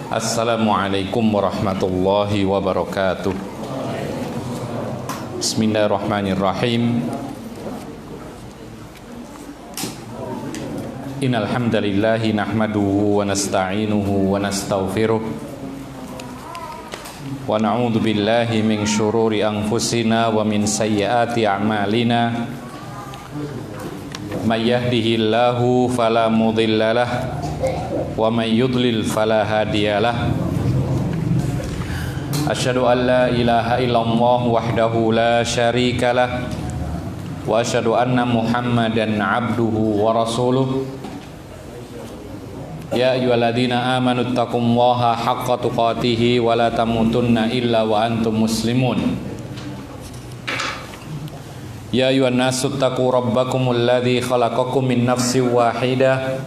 Assalamualaikum warahmatullahi wabarakatuh. Bismillahirrahmanirrahim. Innal hamdalillahi nahmaduhu wa nasta'inuhu wa nastaghfiruh wa na'udzu billahi min syururi anfusina wa min sayyiati a'malina. May yahdihillahu fala mudhillalah wa may yudlil fala hadiyalah. Asyhadu an la ilaha illallah wahdahu la syarikalah wa asyhadu anna Muhammadan abduhu wa rasuluh. Ya ayyuhalladzina amanu taqullaha haqqa tuqatih wa la tamutunna illa wa antum muslimun. Ya ayyuhan nasu taqu rabbakumul ladzi khalaqakum min nafsin wahidah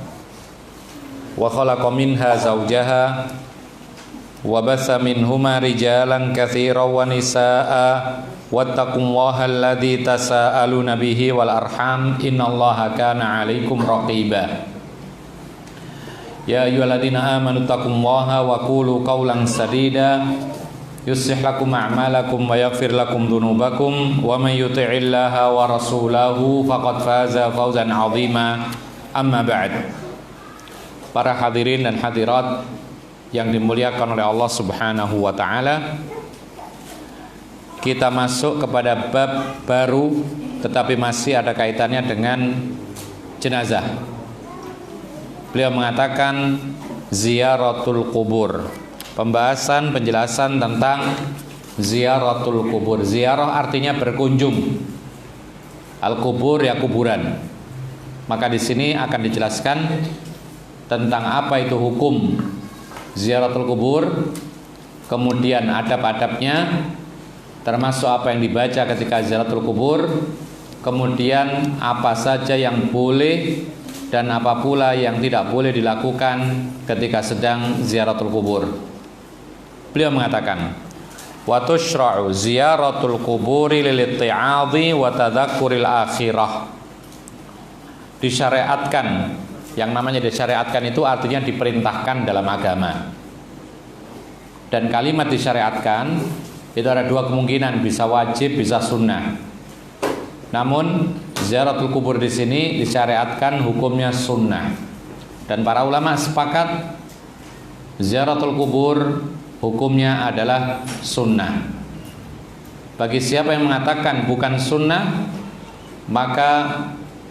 wa khalaqa minha zawjaha wa basa minhuma rijalan katsiran wa nisaa'a wattaqullaha alladzi tasaaluna bihi wal arham innallaha kana 'alaikum raqiba. Ya ayyuhalladzina amanu taqullaha wa qulu qawlan sadida yuslih lakum a'malakum wa yaghfir lakum dhunubakum wa may yuti'illaha wa rasulahu faqad faza fawzan 'azima. Amma ba'd. Para hadirin dan hadirat yang dimuliakan oleh Allah Subhanahu wa taala, kita masuk kepada bab baru tetapi masih ada kaitannya dengan jenazah. Beliau mengatakan ziyaratul kubur. Pembahasan penjelasan tentang ziyaratul kubur. Ziarah artinya berkunjung. Al-kubur ya kuburan. Maka di sini akan dijelaskan tentang apa itu hukum ziyaratul kubur, kemudian adab-adabnya, termasuk apa yang dibaca ketika ziyaratul kubur, kemudian apa saja yang boleh dan apa pula yang tidak boleh dilakukan ketika sedang ziyaratul kubur. Beliau mengatakan, wa tushra'u ziyaratul kuburi lil-itti'adhi wa tadhakkuril akhirah. Disyariatkan, yang namanya disyariatkan itu artinya diperintahkan dalam agama. Dan kalimat disyariatkan itu ada dua kemungkinan, bisa wajib, bisa sunnah. Namun ziyaratul kubur di sini disyariatkan hukumnya sunnah. Dan para ulama sepakat ziyaratul kubur hukumnya adalah sunnah. Bagi siapa yang mengatakan bukan sunnah, maka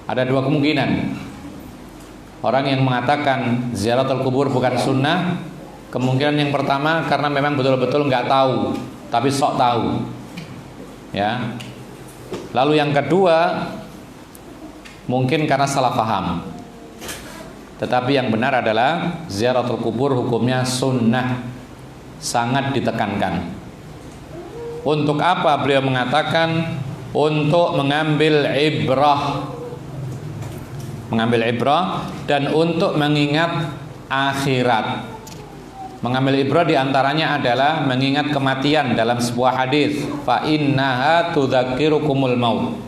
ada dua kemungkinan. Orang yang mengatakan ziyaratul kubur bukan sunnah, kemungkinan yang pertama karena memang betul-betul nggak tahu, tapi sok tahu, ya. Lalu yang kedua mungkin karena salah paham. Tetapi yang benar adalah ziyaratul kubur hukumnya sunnah, sangat ditekankan. Untuk apa beliau mengatakan? Untuk mengambil ibrah, dan untuk mengingat akhirat. Mengambil ibrah diantaranya adalah mengingat kematian dalam sebuah hadis, fa innaha tudzakirukumul maut.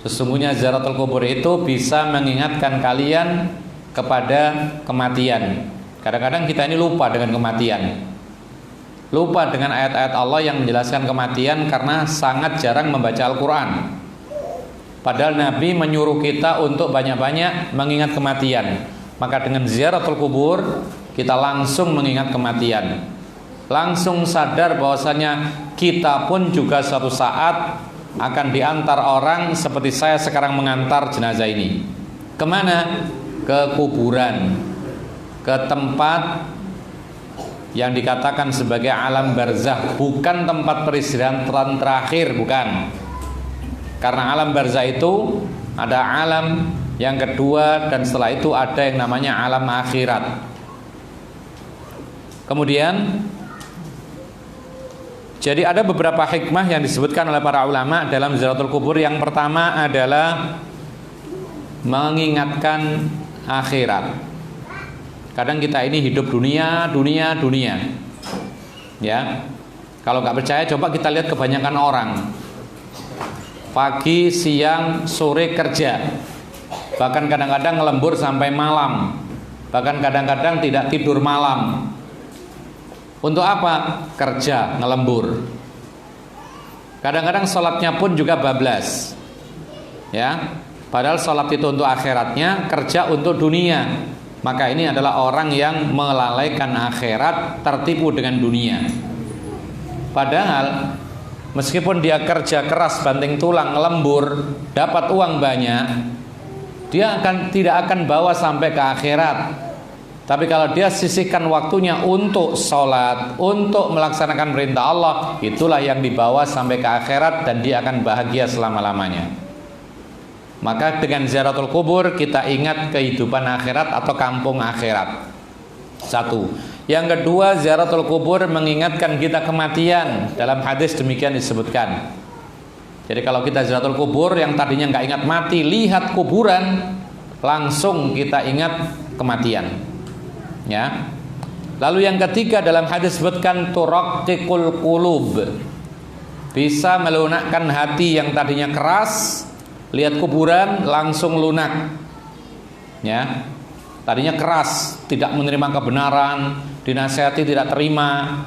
Sesungguhnya ziyaratul kubur itu bisa mengingatkan kalian kepada kematian. Kadang-kadang kita ini lupa dengan kematian, lupa dengan ayat-ayat Allah yang menjelaskan kematian karena sangat jarang membaca Al-Quran. Padahal Nabi menyuruh kita untuk banyak-banyak mengingat kematian. Maka dengan ziyaratul kubur kita langsung mengingat kematian, langsung sadar bahwasanya kita pun juga suatu saat akan diantar orang seperti saya sekarang mengantar jenazah ini. Kemana? Ke kuburan, ke tempat yang dikatakan sebagai alam barzakh, bukan tempat peristirahatan terakhir, bukan. Karena alam barzakh itu ada alam yang kedua dan setelah itu ada yang namanya alam akhirat. Kemudian Jadi ada beberapa hikmah yang disebutkan oleh para ulama dalam ziaratul kubur. Yang pertama adalah mengingatkan akhirat. Kadang kita ini hidup dunia. Ya. Kalau nggak percaya coba kita lihat kebanyakan orang. Pagi, siang, sore kerja. Bahkan kadang-kadang ngelembur sampai malam. Bahkan kadang-kadang tidak tidur malam. Untuk apa? Kerja, ngelembur. Kadang-kadang sholatnya pun juga bablas. Ya, padahal sholat itu untuk akhiratnya, kerja untuk dunia. Maka ini adalah orang yang melalaikan akhirat, tertipu dengan dunia. Padahal meskipun dia kerja keras, banting tulang, ngelembur, dapat uang banyak, dia tidak akan bawa sampai ke akhirat. Tapi kalau dia sisihkan waktunya untuk sholat, untuk melaksanakan perintah Allah, itulah yang dibawa sampai ke akhirat dan dia akan bahagia selama-lamanya. Maka dengan ziaratul kubur kita ingat kehidupan akhirat atau kampung akhirat. Satu. Yang kedua, ziaratul kubur mengingatkan kita kematian. Dalam hadis demikian disebutkan. Jadi kalau kita ziaratul kubur yang tadinya nggak ingat mati, lihat kuburan, langsung kita ingat kematian. Ya. Lalu yang ketiga dalam hadis disebutkan turaqqikul qulub, bisa melunakkan hati yang tadinya keras, lihat kuburan langsung lunak. Ya. Tadinya keras, tidak menerima kebenaran, dinasihati tidak terima,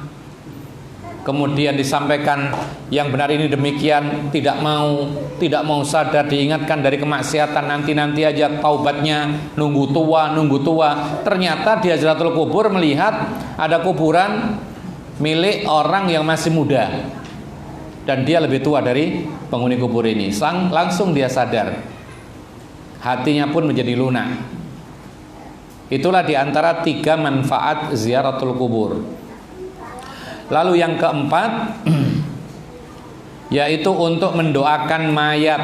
kemudian disampaikan yang benar ini demikian, tidak mau sadar, diingatkan dari kemaksiatan, nanti aja taubatnya, nunggu tua. Ternyata di ziaratul kubur melihat ada kuburan milik orang yang masih muda dan dia lebih tua dari penghuni kubur ini. Langsung dia sadar, hatinya pun menjadi lunak. Itulah diantara 3 manfaat ziaratul kubur. Lalu yang keempat, yaitu untuk mendoakan mayat.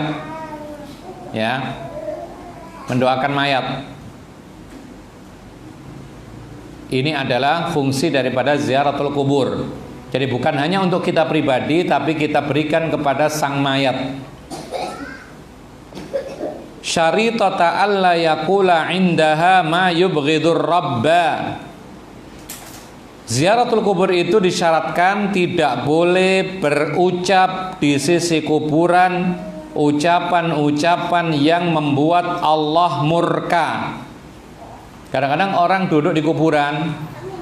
Ya, mendoakan mayat. Ini adalah fungsi daripada ziaratul kubur. Jadi bukan hanya untuk kita pribadi, tapi kita berikan kepada sang mayat. Syaritata alla yaqula indaha ma yubghidur rabba. Ziaratul kubur itu disyaratkan tidak boleh berucap di sisi kuburan ucapan-ucapan yang membuat Allah murka. Kadang-kadang orang duduk di kuburan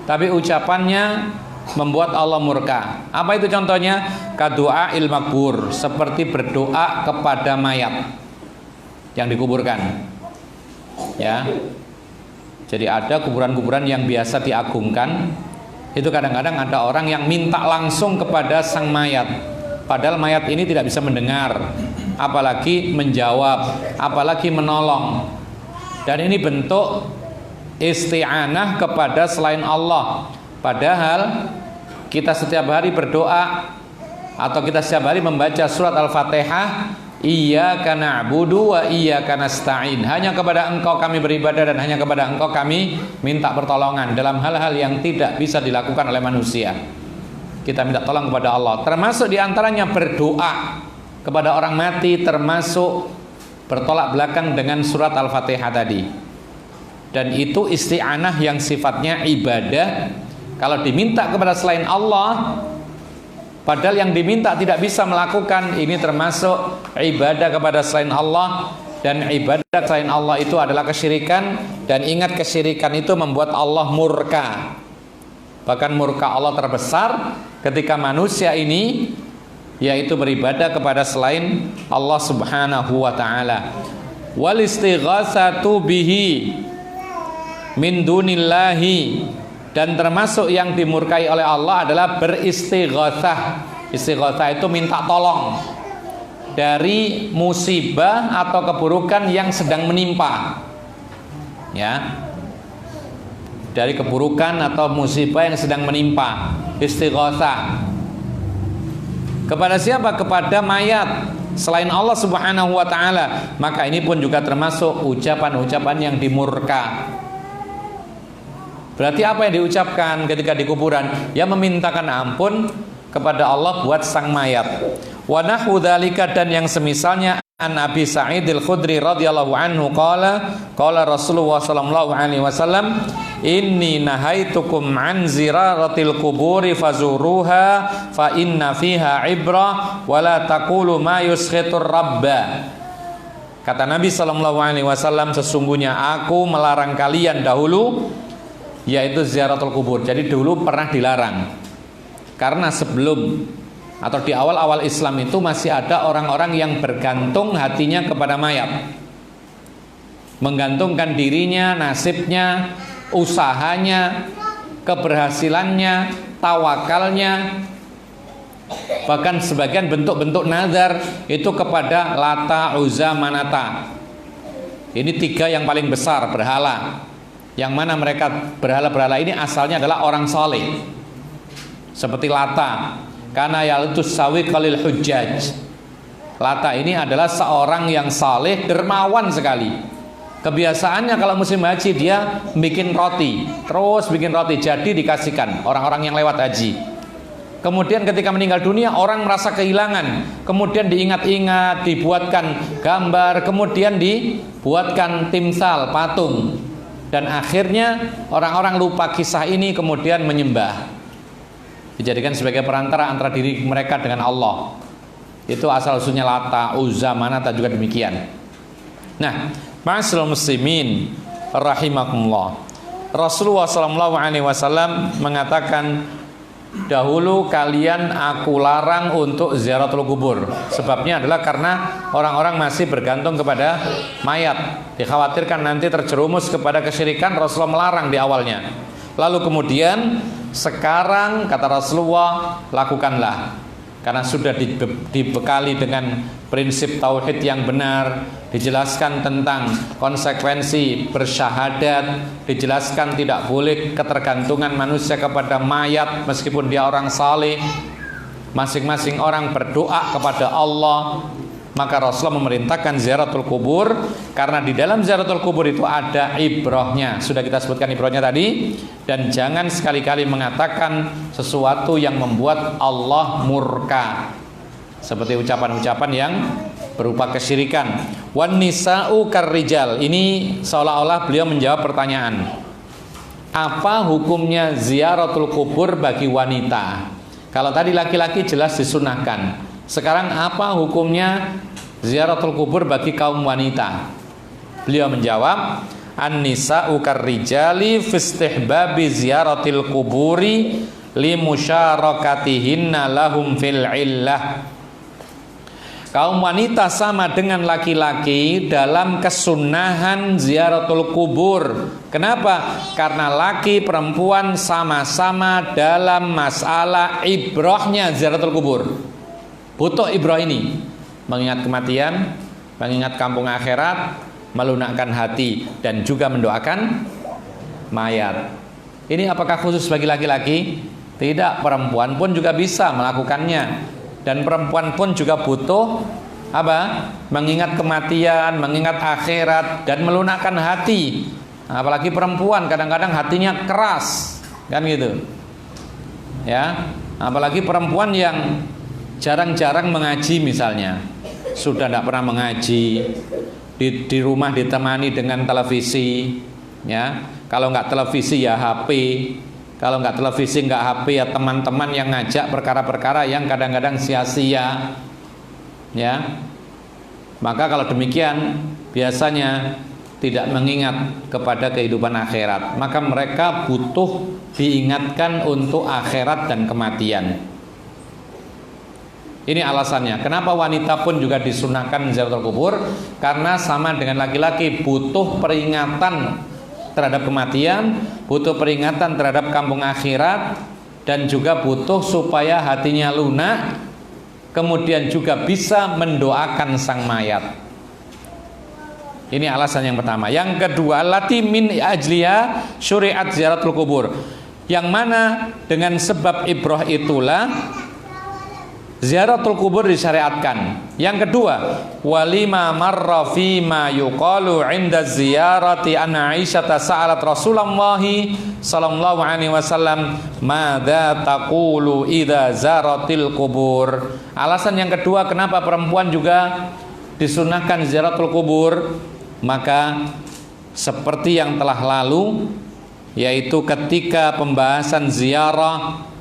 tapi ucapannya membuat Allah murka. Apa itu contohnya? Kadu'a il makbur, seperti berdoa kepada mayat yang dikuburkan. Ya. Jadi ada kuburan-kuburan yang biasa diagungkan. Itu kadang-kadang ada orang yang minta langsung kepada sang mayat, padahal mayat ini tidak bisa mendengar, apalagi menjawab, apalagi menolong. Dan ini bentuk isti'anah kepada selain Allah. Padahal kita setiap hari berdoa atau kita setiap hari membaca surat Al-Fatihah, Iyyaka na'budu wa iyyaka nasta'in. Hanya kepada Engkau kami beribadah dan hanya kepada Engkau kami minta pertolongan dalam hal-hal yang tidak bisa dilakukan oleh manusia. Kita minta tolong kepada Allah. Termasuk diantaranya berdoa kepada orang mati, termasuk bertolak belakang dengan surat Al-Fatihah tadi. Dan itu isti'anah yang sifatnya ibadah. Kalau diminta kepada selain Allah, padahal yang diminta tidak bisa melakukan, ini termasuk ibadah kepada selain Allah. Dan ibadah selain Allah itu adalah kesyirikan. Dan ingat, kesyirikan itu membuat Allah murka. Bahkan murka Allah terbesar ketika manusia ini yaitu beribadah kepada selain Allah subhanahu wa ta'ala. Wal istighatsatu bihi min dunillahi. Dan termasuk yang dimurkai oleh Allah adalah beristighatsah. Istighatsah itu minta tolong dari musibah atau keburukan yang sedang menimpa. Ya. Dari keburukan atau musibah yang sedang menimpa. Istighatsah. Kepada siapa? Kepada mayat selain Allah subhanahu wa ta'ala. Maka ini pun juga termasuk ucapan-ucapan yang dimurka. Berarti apa yang diucapkan ketika di kuburan? Ya memintakan ampun kepada Allah buat sang mayat. Wa nahwu dzalika, dan yang semisalnya, an Abi Sa'id al-Khudri radhiyallahu anhu qala Rasulullah sallallahu alaihi wasallam, inni nahaitukum an ziraratil kuburi fazuruha fa inna fiha ibrah wa la taqulu ma yuskhitur rabba. Kata Nabi sallallahu alaihi wasallam, sesungguhnya aku melarang kalian dahulu, yaitu ziaratul kubur. Jadi dulu pernah dilarang, karena sebelum atau di awal-awal Islam itu masih ada orang-orang yang bergantung hatinya kepada mayat, menggantungkan dirinya, nasibnya, usahanya, keberhasilannya, tawakalnya, bahkan sebagian bentuk-bentuk nazar itu kepada Lata, Uzza, Manata. Ini 3 yang paling besar berhala, yang mana mereka berhala-berhala ini asalnya adalah orang saleh, seperti Lata, karena yaitu sawiqalil hujjaj. Lata ini adalah seorang yang saleh, dermawan sekali. Kebiasaannya kalau musim haji dia bikin roti, terus bikin roti, jadi dikasihkan orang-orang yang lewat haji. Kemudian ketika meninggal dunia, orang merasa kehilangan, kemudian diingat-ingat, dibuatkan gambar, kemudian dibuatkan timsal, patung, dan akhirnya orang-orang lupa kisah ini, kemudian menyembah, dijadikan sebagai perantara antara diri mereka dengan Allah. Itu asal usulnya Lata, Uzza, Manata juga demikian. Nah, ma'asyiral muslimin rahimakumullah, Rasulullah sallallahu alaihi wasallam mengatakan, dahulu kalian aku larang untuk ziaratul kubur. Sebabnya adalah karena orang-orang masih bergantung kepada mayat, dikhawatirkan nanti terjerumus kepada kesyirikan. Rasulullah melarang di awalnya. Lalu kemudian sekarang kata Rasulullah, lakukanlah, karena sudah dibekali dengan prinsip tauhid yang benar, dijelaskan tentang konsekuensi bersyahadat, dijelaskan tidak boleh ketergantungan manusia kepada mayat meskipun dia orang saleh, masing-masing orang berdoa kepada Allah. Maka Rasulullah memerintahkan ziaratul kubur, karena di dalam ziaratul kubur itu ada ibrahnya. Sudah kita sebutkan ibrahnya tadi. Dan jangan sekali-kali mengatakan sesuatu yang membuat Allah murka, seperti ucapan-ucapan yang berupa kesyirikan. Wan nisa'u karrijal. Ini seolah-olah beliau menjawab pertanyaan, apa hukumnya ziaratul kubur bagi wanita? Kalau tadi laki-laki jelas disunahkan, sekarang apa hukumnya ziaratul kubur bagi kaum wanita? Beliau menjawab, an-nisa'u karrijali fi istihbabi ziyaratil kuburi li musyarakatihinna lahum fil illah. Kaum wanita sama dengan laki-laki dalam kesunahan ziaratul kubur. Kenapa? Karena laki perempuan sama-sama dalam masalah ibrahnya ziaratul kubur. Butuh ibrah ini, mengingat kematian, mengingat kampung akhirat, melunakkan hati, dan juga mendoakan mayat. Ini apakah khusus bagi laki-laki? Tidak, perempuan pun juga bisa melakukannya. Dan perempuan pun juga butuh apa? Mengingat kematian, mengingat akhirat, dan melunakkan hati. Apalagi perempuan kadang-kadang hatinya keras, kan gitu. Ya, apalagi perempuan yang jarang-jarang mengaji misalnya, sudah tidak pernah mengaji, di rumah ditemani dengan televisi, ya. Kalau nggak televisi ya HP, kalau nggak televisi nggak HP ya teman-teman yang ngajak perkara-perkara yang kadang-kadang sia-sia, ya. Maka kalau demikian biasanya tidak mengingat kepada kehidupan akhirat, maka mereka butuh diingatkan untuk akhirat dan kematian. Ini alasannya. Kenapa wanita pun juga disunahkan ziaratul kubur? Karena sama dengan laki-laki, butuh peringatan terhadap kematian, butuh peringatan terhadap kampung akhirat, dan juga butuh supaya hatinya lunak, kemudian juga bisa mendoakan sang mayat. Ini alasan yang pertama. Yang kedua, lati min ajliya syuriat ziaratul kubur, yang mana dengan sebab ibrah itulah ziaratul kubur disyariatkan. Yang kedua, walima marra fi ma yuqalu 'inda ziyarati an Aisyah sa'alat Rasulullah sallallahu alaihi wasallam madza taqulu idza zaratil kubur. Alasan yang kedua kenapa perempuan juga disunahkan ziaratul kubur, maka seperti yang telah lalu, yaitu ketika pembahasan ziarah,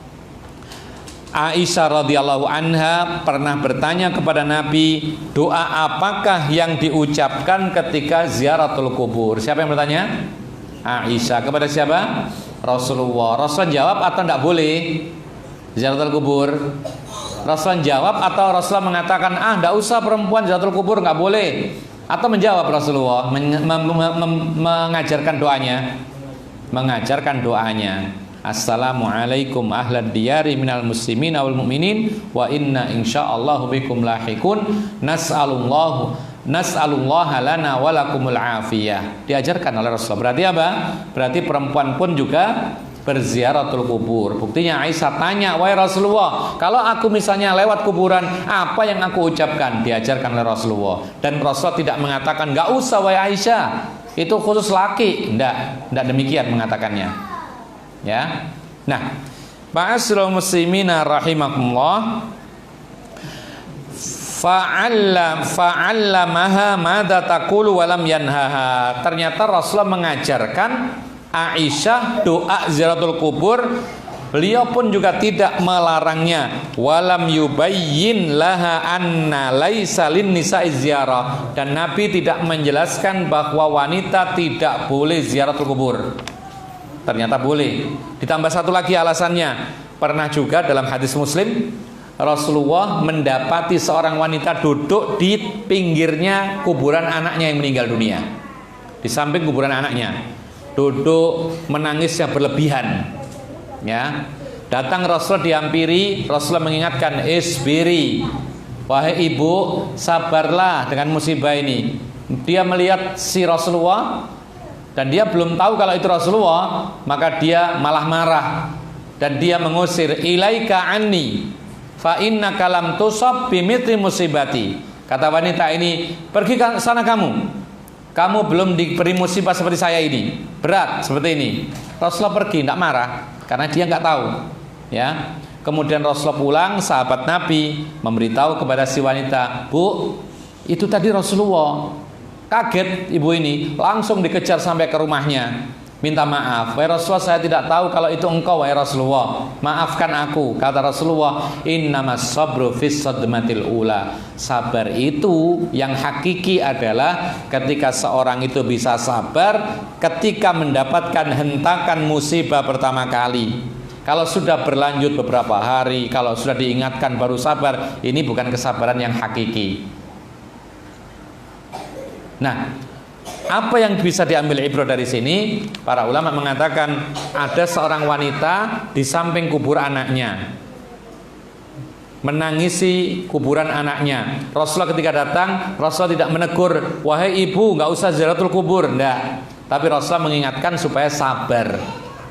Aisyah radhiyallahu anha pernah bertanya kepada Nabi, doa apakah yang diucapkan ketika ziaratul kubur? Siapa yang bertanya? Aisyah. Kepada siapa? Rasulullah. Rasul jawab atau tidak boleh ziaratul kubur? Rasul jawab atau Rasulullah mengatakan tidak usah perempuan ziaratul kubur, nggak boleh? Atau menjawab Rasulullah mengajarkan doanya? Mengajarkan doanya. Assalamualaikum ahlad diyari minal muslimin wal mu'minin wa inna insyaallahu bikum lahikun nas'alullaha lana wa lakumul afiyah. Diajarkan oleh Rasulullah. Berarti apa? Berarti perempuan pun juga berziaratul kubur. Buktinya Aisyah tanya, wahai Rasulullah, kalau aku misalnya lewat kuburan, apa yang aku ucapkan? Diajarkan oleh Rasulullah. Dan Rasulullah tidak mengatakan enggak usah wahai Aisyah, itu khusus laki. Enggak demikian mengatakannya. Ya. Nah, ma'asyiral muslimina rahimakumullah, fa'allamaha madza taqulu wa lam yanhaha. Ternyata Rasulullah mengajarkan Aisyah doa ziaratul kubur, beliau pun juga tidak melarangnya. Walam yubayyin laha anna laisa lin nisa'i ziarah, dan Nabi tidak menjelaskan bahwa wanita tidak boleh ziaratul kubur. Ternyata boleh. Ditambah satu lagi alasannya, pernah juga dalam hadis Muslim Rasulullah mendapati seorang wanita duduk di pinggirnya kuburan anaknya yang meninggal dunia, di samping kuburan anaknya, duduk menangisnya berlebihan. Ya, datang Rasul dihampiri, Rasul mengingatkan, isbiri, wahai ibu, sabarlah dengan musibah ini. Dia melihat si Rasulullah dan dia belum tahu kalau itu Rasulullah, maka dia malah marah dan dia mengusir, ilaika anni fa innaka lam tusab bimithli musibati. Kata wanita ini, pergi ke sana kamu belum diberi musibah seperti saya ini, berat seperti ini. Rasulullah pergi, tidak marah karena dia nggak tahu. Ya, kemudian Rasulullah pulang, sahabat Nabi memberitahu kepada si wanita, bu, itu tadi Rasulullah. Kaget ibu ini, langsung dikejar sampai ke rumahnya, minta maaf, wahai Rasulullah, saya tidak tahu kalau itu engkau wahai Rasulullah, maafkan aku. Kata Rasulullah, innamas sabru fis sadmatil ula. Sabar itu yang hakiki adalah ketika seorang itu bisa sabar ketika mendapatkan hentakan musibah pertama kali. Kalau sudah berlanjut beberapa hari, kalau sudah diingatkan baru sabar, ini bukan kesabaran yang hakiki. Nah, apa yang bisa diambil ibrah dari sini? Para ulama mengatakan ada seorang wanita di samping kubur anaknya, menangisi kuburan anaknya. Rasulullah ketika datang, Rasulullah tidak menegur, wahai ibu, nggak usah ziaratul kubur, enggak. Tapi Rasulullah mengingatkan supaya sabar,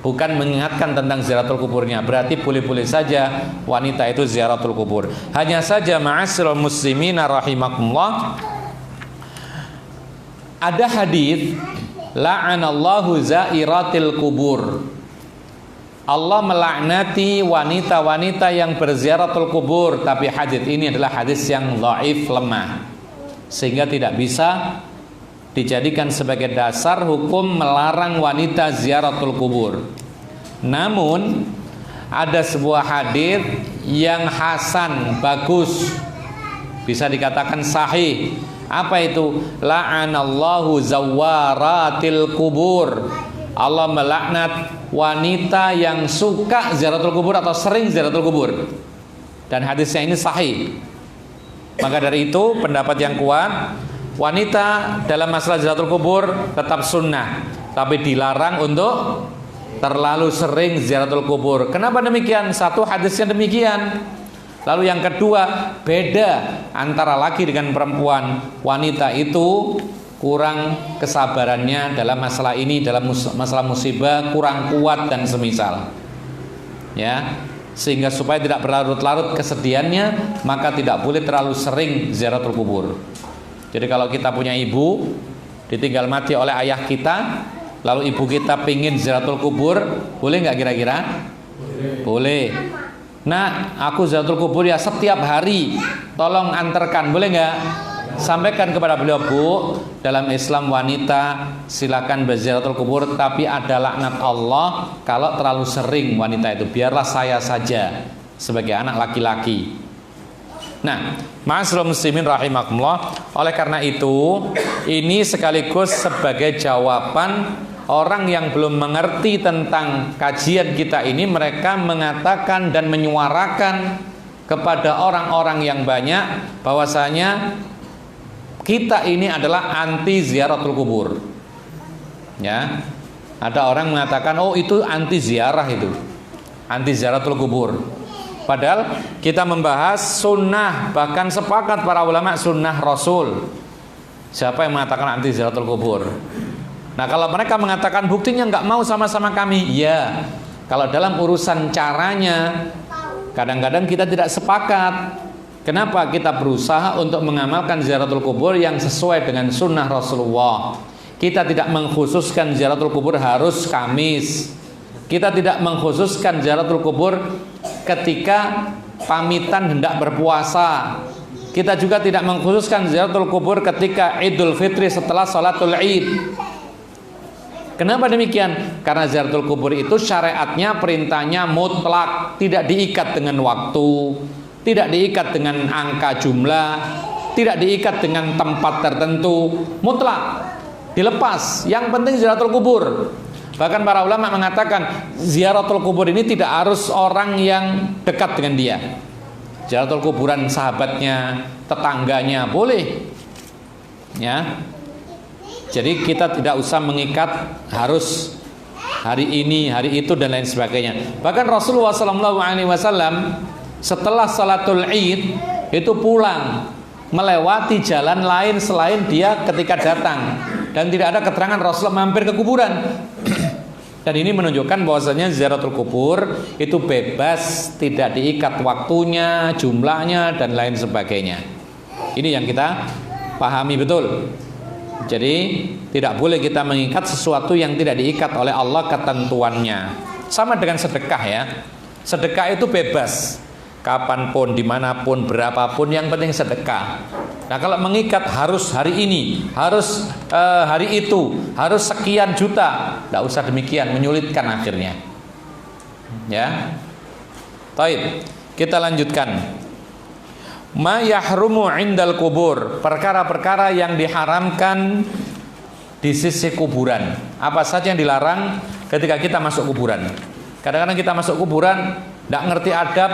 bukan mengingatkan tentang ziaratul kuburnya. Berarti boleh-boleh saja wanita itu ziaratul kubur. Hanya saja ma'asyiral muslimina rahimakumullah, ada hadis la'anallahu zairatil kubur. Allah melaknati wanita-wanita yang berziaratul kubur. Tapi hadis ini adalah hadis yang dhaif, lemah, sehingga tidak bisa dijadikan sebagai dasar hukum melarang wanita ziaratul kubur. Namun ada sebuah hadis yang hasan, bagus, bisa dikatakan sahih. Apa itu? La'anallahu zawaratil kubur. Allah melaknat wanita yang suka ziaratul kubur atau sering ziaratul kubur. Dan hadisnya ini sahih. Maka dari itu pendapat yang kuat, wanita dalam masalah ziaratul kubur tetap sunnah, tapi dilarang untuk terlalu sering ziaratul kubur. Kenapa demikian? Satu, hadisnya demikian. Lalu yang kedua, beda antara laki dengan perempuan. Wanita itu kurang kesabarannya dalam masalah ini, dalam masalah musibah kurang kuat dan semisal. Ya, sehingga supaya tidak berlarut-larut kesedihannya, maka tidak boleh terlalu sering ziaratul kubur. Jadi kalau kita punya ibu ditinggal mati oleh ayah kita, lalu ibu kita pingin ziaratul kubur, boleh nggak kira-kira? Boleh. Nah, aku ziaratul kubur ya setiap hari, tolong antarkan, boleh nggak? Sampaikan kepada beliau, Bu, dalam Islam wanita silakan berziaratul kubur, tapi ada laknat Allah kalau terlalu sering wanita itu. Biarlah saya saja sebagai anak laki-laki. Nah, ma'asyiral muslimin rahimakumullah, oleh karena itu ini sekaligus sebagai jawaban orang yang belum mengerti tentang kajian kita ini. Mereka mengatakan dan menyuarakan kepada orang-orang yang banyak bahwasanya kita ini adalah anti ziaratul kubur. Ya. Ada orang mengatakan, "Oh, itu anti ziarah itu. Anti ziaratul kubur." Padahal kita membahas sunnah, bahkan sepakat para ulama sunnah Rasul. Siapa yang mengatakan anti ziaratul kubur? Nah, kalau mereka mengatakan buktinya nggak mau sama-sama kami, ya. Kalau dalam urusan caranya, kadang-kadang kita tidak sepakat. Kenapa? Kita berusaha untuk mengamalkan ziaratul kubur yang sesuai dengan sunnah Rasulullah. Kita tidak mengkhususkan ziaratul kubur harus Kamis. Kita tidak mengkhususkan ziaratul kubur ketika pamitan hendak berpuasa. Kita juga tidak mengkhususkan ziaratul kubur ketika Idul Fitri setelah sholatul Id. Kenapa demikian? Karena ziaratul kubur itu syariatnya, perintahnya mutlak, tidak diikat dengan waktu, tidak diikat dengan angka jumlah, tidak diikat dengan tempat tertentu, mutlak, dilepas. Yang penting ziaratul kubur. Bahkan para ulama mengatakan ziaratul kubur ini tidak harus orang yang dekat dengan dia. Ziaratul kuburan sahabatnya, tetangganya boleh. Ya. Jadi kita tidak usah mengikat harus hari ini, hari itu dan lain sebagainya. Bahkan Rasulullah SAW setelah salatul Id itu pulang melewati jalan lain selain dia ketika datang, dan tidak ada keterangan Rasulullah mampir ke kuburan. Dan ini menunjukkan bahwasanya ziaratul kubur itu bebas, tidak diikat waktunya, jumlahnya dan lain sebagainya. Ini yang kita pahami betul. Jadi tidak boleh kita mengikat sesuatu yang tidak diikat oleh Allah ketentuannya. Sama dengan sedekah ya. Sedekah itu bebas, kapanpun, dimanapun, berapapun, yang penting sedekah. Nah, kalau mengikat harus hari ini, harus hari itu, harus sekian juta, tidak usah demikian, menyulitkan akhirnya. Ya, baik, kita lanjutkan. Ma yahrumu indal kubur, perkara-perkara yang diharamkan di sisi kuburan. Apa saja yang dilarang ketika kita masuk kuburan? Kadang-kadang kita masuk kuburan tidak ngerti adab,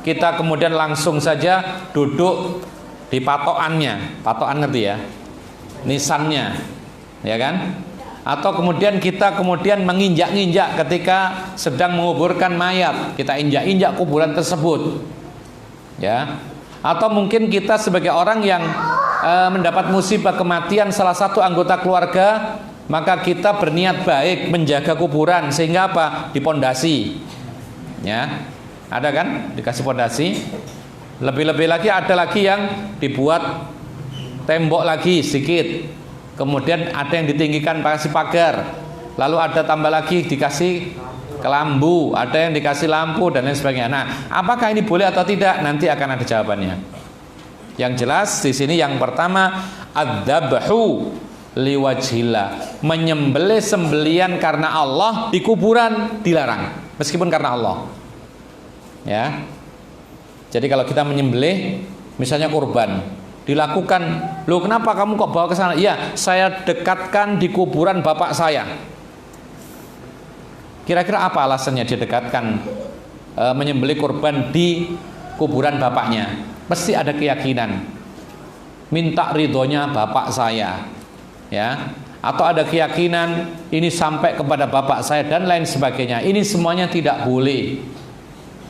kita kemudian langsung saja duduk di patokannya. Patokan ngerti ya? Nisannya, ya kan? Atau kemudian kita menginjak-injak ketika sedang menguburkan mayat, kita injak-injak kuburan tersebut, ya. Atau mungkin kita sebagai orang yang mendapat musibah kematian salah satu anggota keluarga, maka kita berniat baik menjaga kuburan sehingga apa? Dipondasi, ya. Ada kan? Dikasih pondasi. Lebih-lebih lagi ada lagi yang dibuat tembok lagi sedikit. Kemudian ada yang ditinggikan kasih pagar. Lalu ada tambah lagi dikasih kelambu, ada yang dikasih lampu dan lain sebagainya. Nah, apakah ini boleh atau tidak? Nanti akan ada jawabannya. Yang jelas di sini yang pertama, adzabhu liwajhillah, menyembelih sembelian karena Allah di kuburan dilarang, meskipun karena Allah. Ya. Jadi kalau kita menyembelih misalnya kurban, dilakukan, "Loh, kenapa kamu kok bawa ke sana?" "Iya, saya dekatkan di kuburan bapak saya." Kira-kira apa alasannya dia dekatkan menyembelih kurban di kuburan bapaknya? Pasti ada keyakinan minta ridhonya bapak saya, ya. Atau ada keyakinan ini sampai kepada bapak saya dan lain sebagainya. Ini semuanya tidak boleh,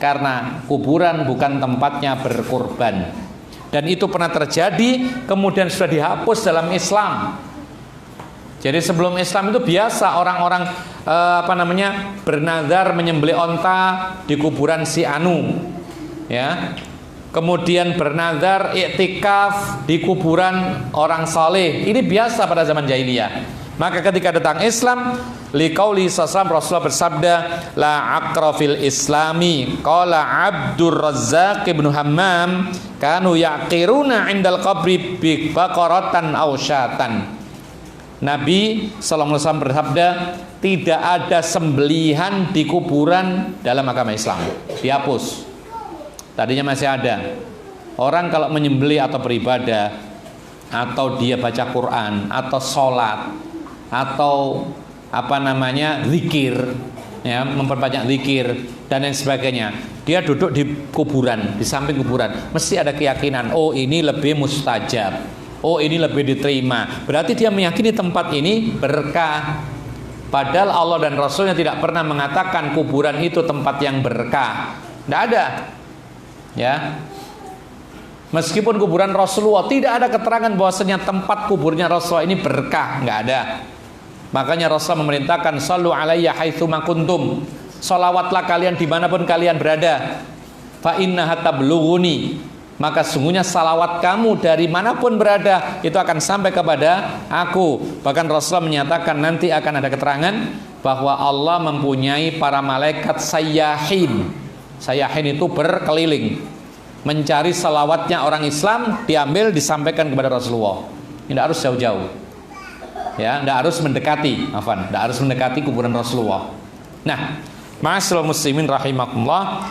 karena kuburan bukan tempatnya berkurban. Dan itu pernah terjadi, kemudian sudah dihapus dalam Islam. Jadi sebelum Islam itu biasa orang-orang bernazar menyembelih onta di kuburan si anu, ya. Kemudian bernazar iktikaf di kuburan orang saleh. Ini biasa pada zaman jahiliyah. Maka ketika datang Islam, liqauli sallallahu Rasulullah bersabda, la aqra fil islami qala Abdur Razzaq ibnu Hammam kanu yaqiruna indal qabri bi baqaratan aw syatan. Nabi sallallahu alaihi wasallam bersabda, tidak ada sembelihan di kuburan dalam agama Islam. Dihapus. Tadinya masih ada. Orang kalau menyembelih atau beribadah, atau dia baca Quran, atau sholat, atau zikir, ya, memperbanyak zikir dan lain sebagainya, dia duduk di kuburan, di samping kuburan, mesti ada keyakinan, oh ini lebih mustajab, oh ini lebih diterima. Berarti dia meyakini tempat ini berkah. Padahal Allah dan Rasulnya tidak pernah mengatakan kuburan itu tempat yang berkah. Tidak ada. Ya, meskipun kuburan Rasulullah tidak ada keterangan bahwasanya tempat kuburnya Rasulullah ini berkah, nggak ada. Makanya Rasulullah memerintahkan sallu alayya haitsuma kuntum, sholawatlah kalian dimanapun kalian berada. Fa innaha tablughuni, maka sungguhnya salawat kamu dari manapun berada itu akan sampai kepada aku. Bahkan Rasulullah menyatakan nanti akan ada keterangan bahwa Allah mempunyai para malaikat sayyahin. Sayyahin itu berkeliling mencari salawatnya orang Islam, diambil disampaikan kepada Rasulullah. Tidak harus jauh-jauh, ya, tidak harus mendekati, tidak harus mendekati kuburan Rasulullah. Nah, ma'asyiral muslimin rahimakumullah,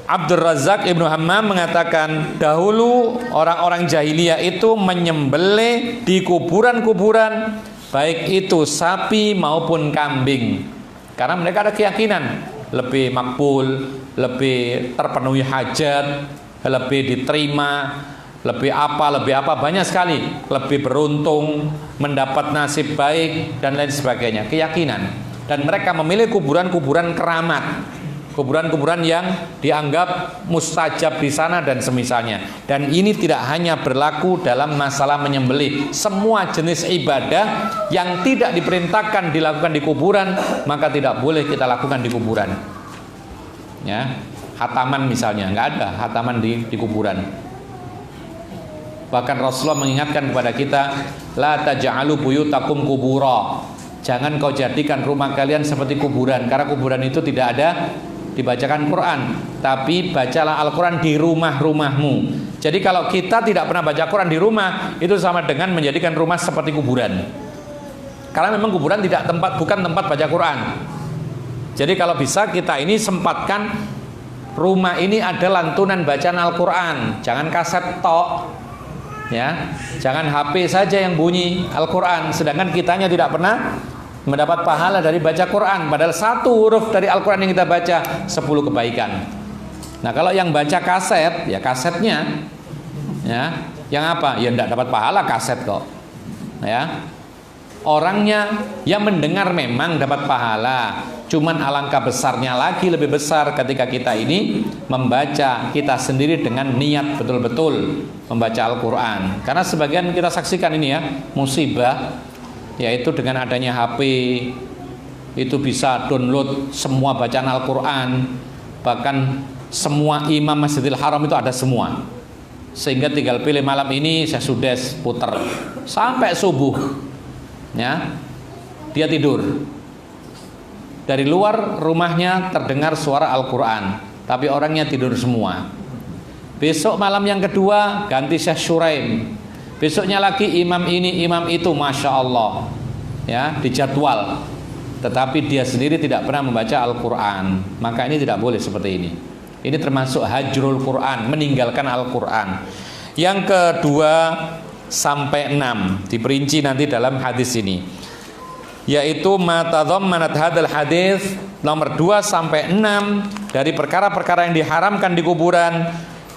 Abdur Razzaq ibnu Hammam mengatakan dahulu orang-orang jahiliyah itu menyembelih di kuburan-kuburan, baik itu sapi maupun kambing, karena mereka ada keyakinan lebih makbul, lebih terpenuhi hajat, lebih diterima, lebih apa, banyak sekali, lebih beruntung, mendapat nasib baik dan lain sebagainya, keyakinan. Dan mereka memilih kuburan-kuburan keramat, kuburan-kuburan yang dianggap mustajab di sana dan semisalnya. Dan ini tidak hanya berlaku dalam masalah menyembelih. Semua jenis ibadah yang tidak diperintahkan dilakukan di kuburan, maka tidak boleh kita lakukan di kuburan. Ya, khataman misalnya, nggak ada khataman di kuburan. Bahkan Rasulullah mengingatkan kepada kita, la taj'alu buyutakum kubura. Jangan kau jadikan rumah kalian seperti kuburan, karena kuburan itu tidak ada dibacakan Quran, tapi bacalah Al-Quran di rumah-rumahmu. Jadi kalau kita tidak pernah baca Quran di rumah, itu sama dengan menjadikan rumah seperti kuburan. Karena memang kuburan bukan tempat baca Quran. Jadi kalau bisa kita ini sempatkan rumah ini ada lantunan bacaan Al-Quran, jangan kaset tok, ya, jangan HP saja yang bunyi Al-Quran, sedangkan kitanya tidak pernah mendapat pahala dari baca Quran, padahal satu huruf dari Al-Quran yang kita baca 10 kebaikan. Nah kalau yang baca kaset, ya kasetnya, ya, yang apa? Ya tidak dapat pahala kaset kok, ya. Orangnya yang mendengar memang dapat pahala, cuman alangkah besarnya lagi, lebih besar ketika kita ini membaca kita sendiri dengan niat betul-betul membaca Al-Quran. Karena sebagian kita saksikan ini ya, musibah, yaitu dengan adanya HP itu bisa download semua bacaan Al-Quran, bahkan semua imam Masjidil Haram itu ada semua, sehingga tinggal pilih malam ini saya sudah putar sampai subuh, ya, dia tidur. Dari luar rumahnya terdengar suara Al-Quran, tapi orangnya tidur semua. Besok malam yang kedua ganti Syekh Syuraim, besoknya lagi imam ini, imam itu, Masya Allah, ya, dijadwal. Tetapi dia sendiri tidak pernah membaca Al-Quran. Maka ini tidak boleh seperti ini. Ini termasuk hajrul Quran, meninggalkan Al-Quran. Yang kedua sampai 6 diperinci nanti dalam hadis ini, yaitu matadhammanat hadal hadis, nomor 2 sampai 6 dari perkara-perkara yang diharamkan di kuburan,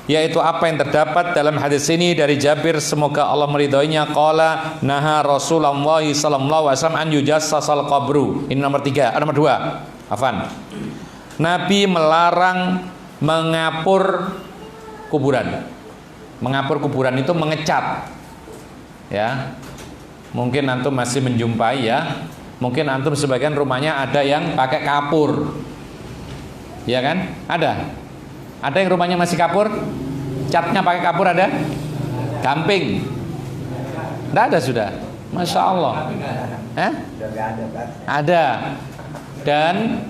yaitu apa yang terdapat dalam hadis ini dari Jabir, semoga Allah meridhoinya, qala naha Rasulullah sallallahu alaihi wasallam an yujassasal qabru. Ini nomor 3, nomor 2. Afan. Nabi melarang mengapur kuburan. Mengapur kuburan itu mengecat. Ya. Mungkin antum masih menjumpai ya, Mungkin antum sebagian rumahnya ada yang pakai kapur. Ya kan? Ada. Ada yang rumahnya masih kapur? Catnya pakai kapur ada? Gamping. Tidak ada sudah. Masya Allah. Ada. Dan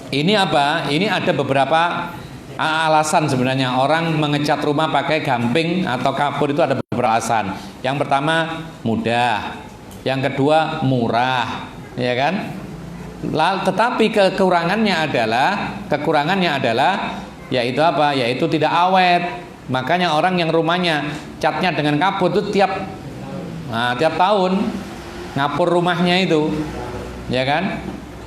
ini apa? Ini ada beberapa alasan sebenarnya orang mengecat rumah pakai gamping atau kapur itu ada beberapa alasan. Yang pertama mudah. Yang kedua murah. Ya kan? Tetapi kekurangannya adalah yaitu apa? Yaitu tidak awet. Makanya orang yang rumahnya catnya dengan kapur itu tiap tahun ngapur rumahnya itu, ya kan?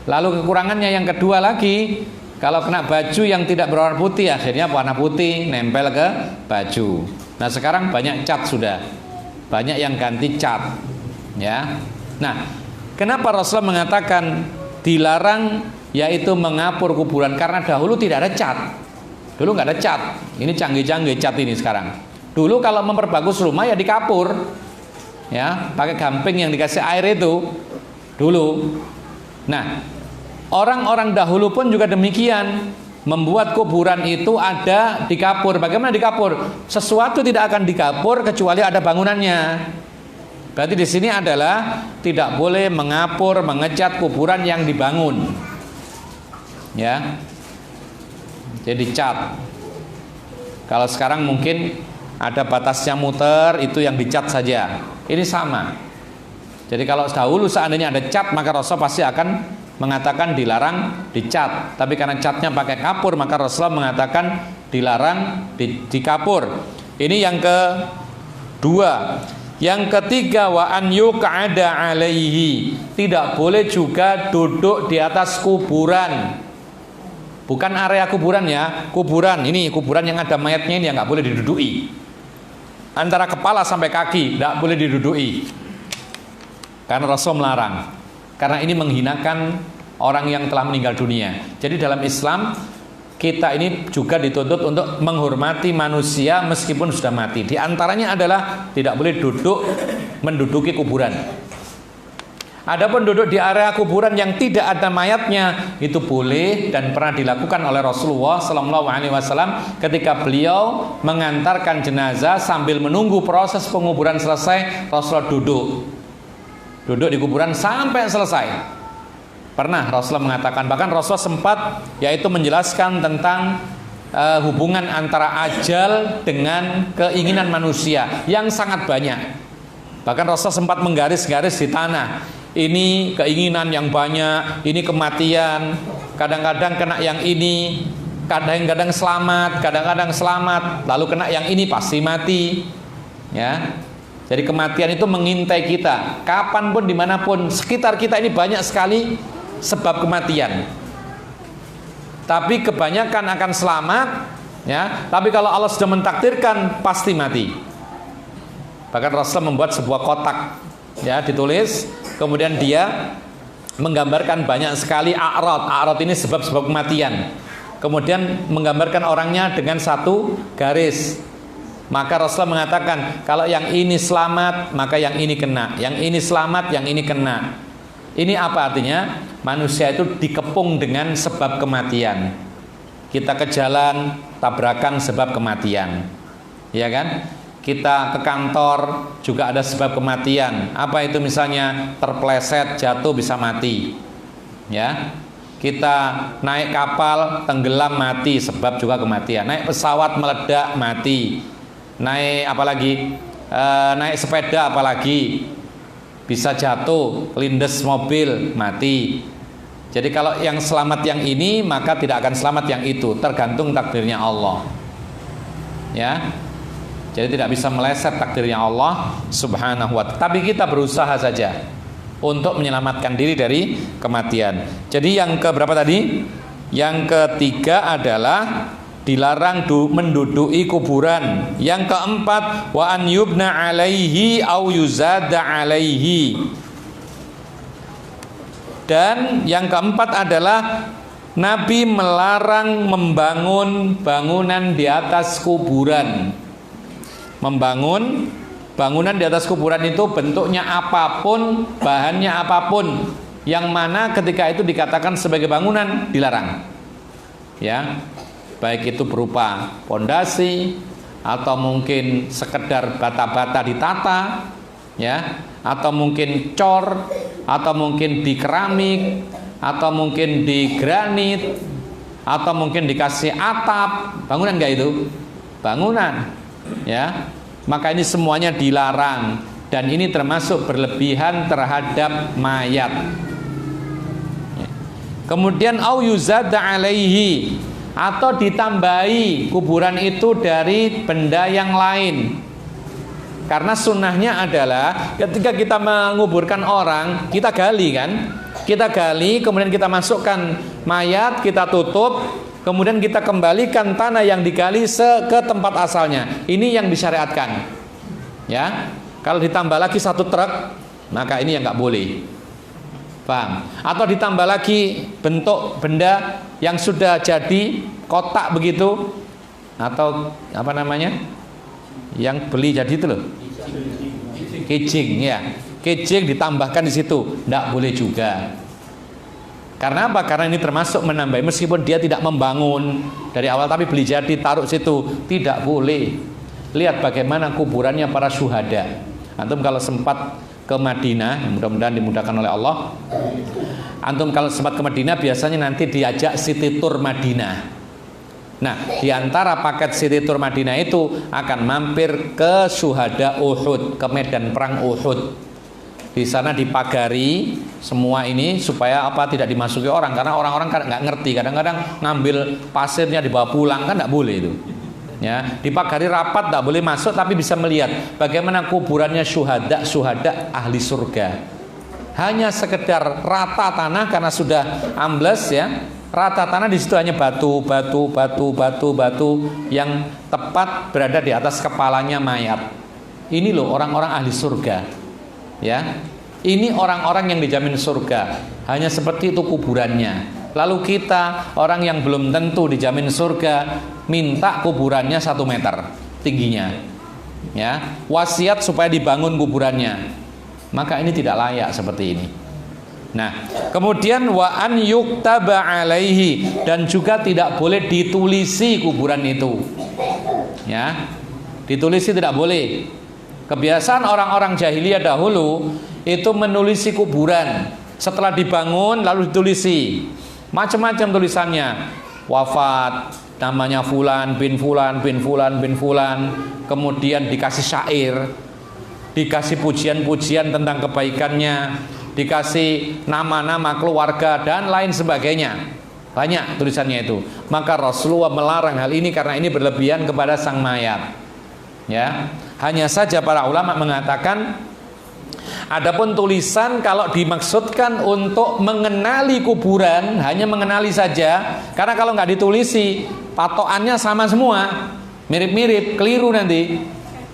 Lalu kekurangannya yang kedua lagi, kalau kena baju yang tidak berwarna putih, akhirnya warna putih nempel ke baju. Nah sekarang banyak cat sudah, banyak yang ganti cat, ya. Nah, kenapa Rasulullah mengatakan dilarang yaitu mengapur kuburan? Karena dahulu tidak ada cat. Dulu nggak ada cat. Ini canggih-canggih cat ini sekarang. Dulu kalau memperbagus rumah ya dikapur, ya, pakai gamping yang dikasih air itu. Dulu. Nah, orang-orang dahulu pun juga demikian, membuat kuburan itu ada dikapur. Bagaimana dikapur? Sesuatu tidak akan dikapur kecuali ada bangunannya. Berarti di sini adalah tidak boleh mengapur, mengecat kuburan yang dibangun. Ya. Jadi cat. Kalau sekarang mungkin ada batasnya muter, itu yang dicat saja. Ini sama. Jadi kalau dahulu seandainya ada cat, maka Rasul pasti akan mengatakan dilarang dicat. Tapi karena catnya pakai kapur, maka Rasulullah mengatakan dilarang dikapur. Ini yang kedua. Yang ketiga, wa an yuq'ada alaihi. Tidak boleh juga duduk di atas kuburan. Bukan area kuburan ya, kuburan ini kuburan yang ada mayatnya ini yang nggak boleh diduduki. Antara kepala sampai kaki nggak boleh diduduki. Karena Rasul melarang. Karena ini menghinakan orang yang telah meninggal dunia. Jadi dalam Islam kita ini juga dituntut untuk menghormati manusia meskipun sudah mati. Di antaranya adalah tidak boleh menduduki kuburan. Adapun duduk di area kuburan yang tidak ada mayatnya itu boleh dan pernah dilakukan oleh Rasulullah SAW ketika beliau mengantarkan jenazah sambil menunggu proses penguburan selesai. Rasulullah duduk di kuburan sampai selesai. Pernah Rasulullah mengatakan, bahkan Rasulullah sempat yaitu menjelaskan tentang hubungan antara ajal dengan keinginan manusia yang sangat banyak. Bahkan Rasulullah sempat menggaris-garis di tanah. Ini keinginan yang banyak, ini kematian. Kadang-kadang kena yang ini, kadang-kadang selamat, lalu kena yang ini pasti mati. Ya. Jadi kematian itu mengintai kita. Kapanpun, dimanapun, sekitar kita ini banyak sekali sebab kematian. Tapi kebanyakan akan selamat, ya. Tapi kalau Allah sudah mentakdirkan pasti mati. Bahkan Rasulullah membuat sebuah kotak, ya, ditulis, kemudian dia menggambarkan banyak sekali a'rad ini sebab-sebab kematian. Kemudian menggambarkan orangnya dengan satu garis. Maka Rasulullah mengatakan, kalau yang ini selamat, maka yang ini kena. Yang ini selamat, yang ini kena. Ini apa artinya? Manusia itu dikepung dengan sebab kematian. Kita ke jalan, tabrakan sebab kematian. Ya kan? Kita ke kantor juga ada sebab kematian. Apa itu misalnya? Terpleset, jatuh, bisa mati. Ya. Kita naik kapal, tenggelam, mati, sebab juga kematian. Naik pesawat, meledak, mati. Naik apalagi? Naik sepeda apalagi? Bisa jatuh, lindes mobil, mati. Jadi kalau yang selamat yang ini, maka tidak akan selamat yang itu. Tergantung takdirnya Allah. Ya. Jadi tidak bisa meleset takdirnya Allah Subhanahu wa ta'ala. Tapi kita berusaha saja untuk menyelamatkan diri dari kematian. Jadi yang keberapa tadi? Yang ketiga adalah dilarang menduduki kuburan. Yang keempat, wa an yubna alaihi au yuzada alaihi. Dan yang keempat adalah Nabi melarang membangun bangunan di atas kuburan. Membangun bangunan di atas kuburan itu bentuknya apapun, bahannya apapun, yang mana ketika itu dikatakan sebagai bangunan dilarang. Ya, baik itu berupa pondasi atau mungkin sekedar bata-bata ditata, ya, atau mungkin cor, atau mungkin di keramik, atau mungkin di granit, atau mungkin dikasih atap. Bangunan enggak itu? Bangunan, ya. Maka ini semuanya dilarang, dan ini termasuk berlebihan terhadap mayat. Kemudian au yuzada alaihi, atau ditambahi kuburan itu dari benda yang lain. Karena sunnahnya adalah ketika kita menguburkan orang, kita gali kan, kita gali, kemudian kita masukkan mayat, kita tutup, kemudian kita kembalikan tanah yang digali ke tempat asalnya. Ini yang disyariatkan. Ya, kalau ditambah lagi 1 truk, maka ini yang nggak boleh. Paham? Atau ditambah lagi bentuk benda yang sudah jadi kotak begitu, atau apa namanya, yang beli jadi itu loh, kijing, ya, kijing ditambahkan di situ, tidak boleh juga. Karena apa? Karena ini termasuk menambah, meskipun dia tidak membangun dari awal tapi beli jadi taruh situ, tidak boleh. Lihat bagaimana kuburannya para syuhada. Antum kalau sempat ke Madinah, mudah-mudahan dimudahkan oleh Allah. Antum kalau sempat ke Madinah biasanya nanti diajak city tour Madinah. Nah, diantara paket city tour Madinah itu akan mampir ke syuhada Uhud, ke medan perang Uhud. Di sana dipagari semua ini supaya apa, tidak dimasuki orang, karena orang-orang kan nggak ngerti, kadang-kadang ngambil pasirnya dibawa pulang, kan nggak boleh itu. Ya, dipagari rapat, tak boleh masuk, tapi bisa melihat bagaimana kuburannya syuhada ahli surga. Hanya sekedar rata tanah karena sudah ambles, ya, rata tanah, di situ hanya batu yang tepat berada di atas kepalanya mayat. Ini loh orang-orang ahli surga, ya. Ini orang-orang yang dijamin surga. Hanya seperti itu kuburannya. Lalu kita, orang yang belum tentu dijamin surga, minta kuburannya 1 meter tingginya, ya, wasiat supaya dibangun kuburannya. Maka ini tidak layak seperti ini. Nah, kemudian wa an yuktaba alaihi, dan juga tidak boleh ditulisi kuburan itu, ya, ditulisi tidak boleh. Kebiasaan orang-orang jahiliyah dahulu itu menulisi kuburan setelah dibangun lalu ditulisi. Macam-macam tulisannya, wafat, namanya fulan bin fulan bin fulan bin fulan, kemudian dikasih syair, dikasih pujian-pujian tentang kebaikannya, dikasih nama-nama keluarga dan lain sebagainya. Banyak tulisannya itu. Maka Rasulullah melarang hal ini karena ini berlebihan kepada sang mayat. Ya, hanya saja para ulama mengatakan, adapun tulisan kalau dimaksudkan untuk mengenali kuburan, hanya mengenali saja. Karena kalau nggak ditulisi, patokannya sama semua, mirip-mirip, keliru nanti,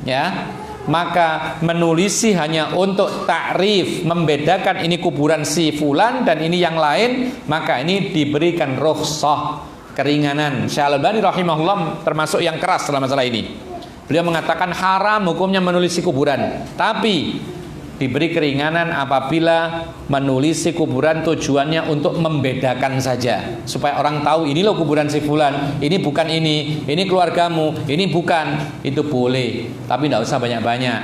ya. Maka menulisi hanya untuk takrif, membedakan ini kuburan si fulan dan ini yang lain, maka ini diberikan rukhsah, keringanan. Syekh Al-Albani rahimahullah termasuk yang keras dalam masalah ini. Beliau mengatakan haram hukumnya menulisi kuburan, tapi diberi keringanan apabila menulisi kuburan tujuannya untuk membedakan saja, supaya orang tahu ini loh kuburan si fulan, ini bukan ini keluargamu, ini bukan, itu boleh, tapi tidak usah banyak-banyak.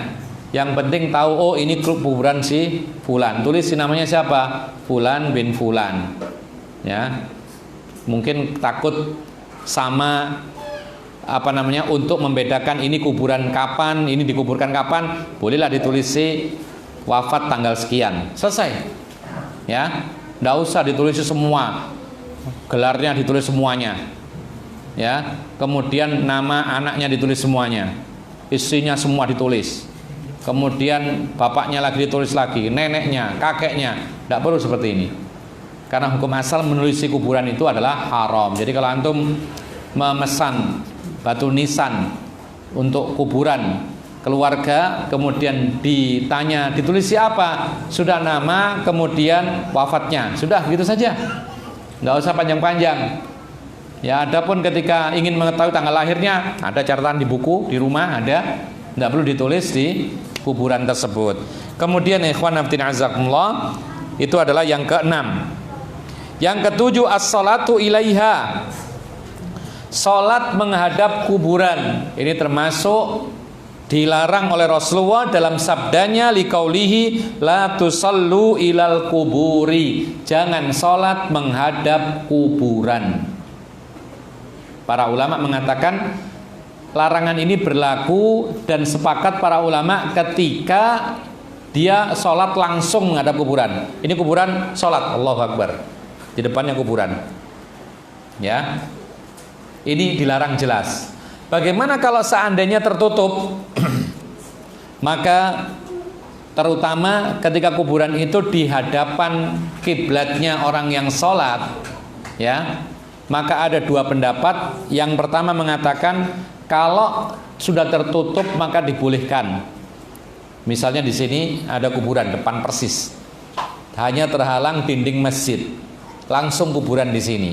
Yang penting tahu, oh ini kuburan si fulan, tulis namanya siapa, fulan bin fulan, ya. Mungkin takut sama apa namanya, untuk membedakan ini kuburan kapan, ini dikuburkan kapan, bolehlah ditulisi wafat tanggal sekian, selesai, ya. Tidak usah ditulis semua, gelarnya ditulis semuanya, ya. Kemudian nama anaknya ditulis semuanya, istrinya semua ditulis, kemudian bapaknya lagi ditulis lagi, neneknya, kakeknya. Tidak perlu seperti ini, karena hukum asal menulisi kuburan itu adalah haram. Jadi kalau antum memesan batu nisan untuk kuburan keluarga, kemudian ditanya ditulisi apa, sudah nama, kemudian wafatnya, sudah gitu saja, nggak usah panjang-panjang. Ya, adapun ketika ingin mengetahui tanggal lahirnya, ada catatan di buku di rumah, ada, nggak perlu ditulis di kuburan tersebut. Kemudian ikhwan fillah azakumullah, Itu adalah yang keenam. Yang ketujuh, as-salatu ilaiha, salat menghadap kuburan. Ini termasuk dilarang oleh Rasulullah dalam sabdanya liqaulihi la tusallu ilal kuburi, jangan salat menghadap kuburan. Para ulama mengatakan larangan ini berlaku dan sepakat para ulama ketika dia sholat langsung menghadap kuburan. Ini kuburan, sholat, Allahu Akbar, di depannya kuburan. Ya, ini dilarang jelas. Bagaimana kalau seandainya tertutup? Maka terutama ketika kuburan itu di hadapan kiblatnya orang yang sholat, ya, maka ada dua pendapat. Yang pertama mengatakan kalau sudah tertutup maka dibolehkan. Misalnya di sini ada kuburan depan persis, hanya terhalang dinding masjid, langsung kuburan di sini.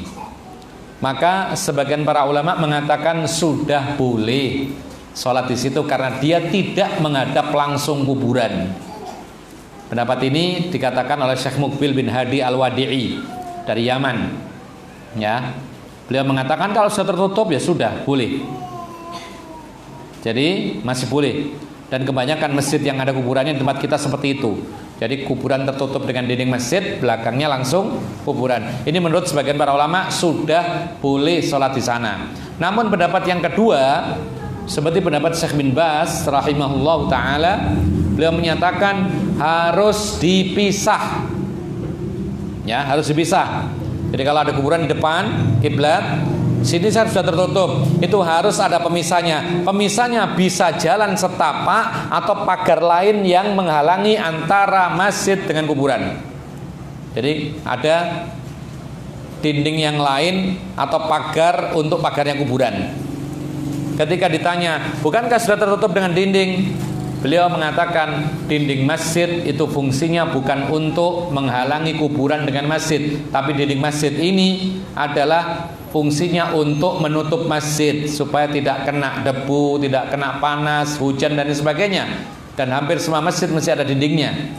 Maka sebagian para ulama mengatakan sudah boleh sholat di situ karena dia tidak menghadap langsung kuburan. Pendapat ini dikatakan oleh Syekh Muqbil bin Hadi Al-Wadi'i dari Yaman. Ya, beliau mengatakan kalau sudah tertutup ya sudah boleh. Jadi masih boleh. Dan kebanyakan masjid yang ada kuburannya di tempat kita seperti itu. Jadi kuburan tertutup dengan dinding masjid, belakangnya langsung kuburan. Ini menurut sebagian para ulama sudah boleh sholat di sana. Namun pendapat yang kedua, seperti pendapat Syekh bin Baz rahimahullah ta'ala, beliau menyatakan harus dipisah. Ya, harus dipisah. Jadi kalau ada kuburan di depan kiblat, sini saya sudah tertutup, itu harus ada pemisahnya. Pemisahnya bisa jalan setapak atau pagar lain yang menghalangi antara masjid dengan kuburan. Jadi ada dinding yang lain atau pagar untuk pagarnya kuburan. Ketika ditanya, bukankah sudah tertutup dengan dinding? Beliau mengatakan dinding masjid itu fungsinya bukan untuk menghalangi kuburan dengan masjid, tapi dinding masjid ini adalah fungsinya untuk menutup masjid supaya tidak kena debu, tidak kena panas, hujan dan sebagainya. Dan hampir semua masjid mesti ada dindingnya.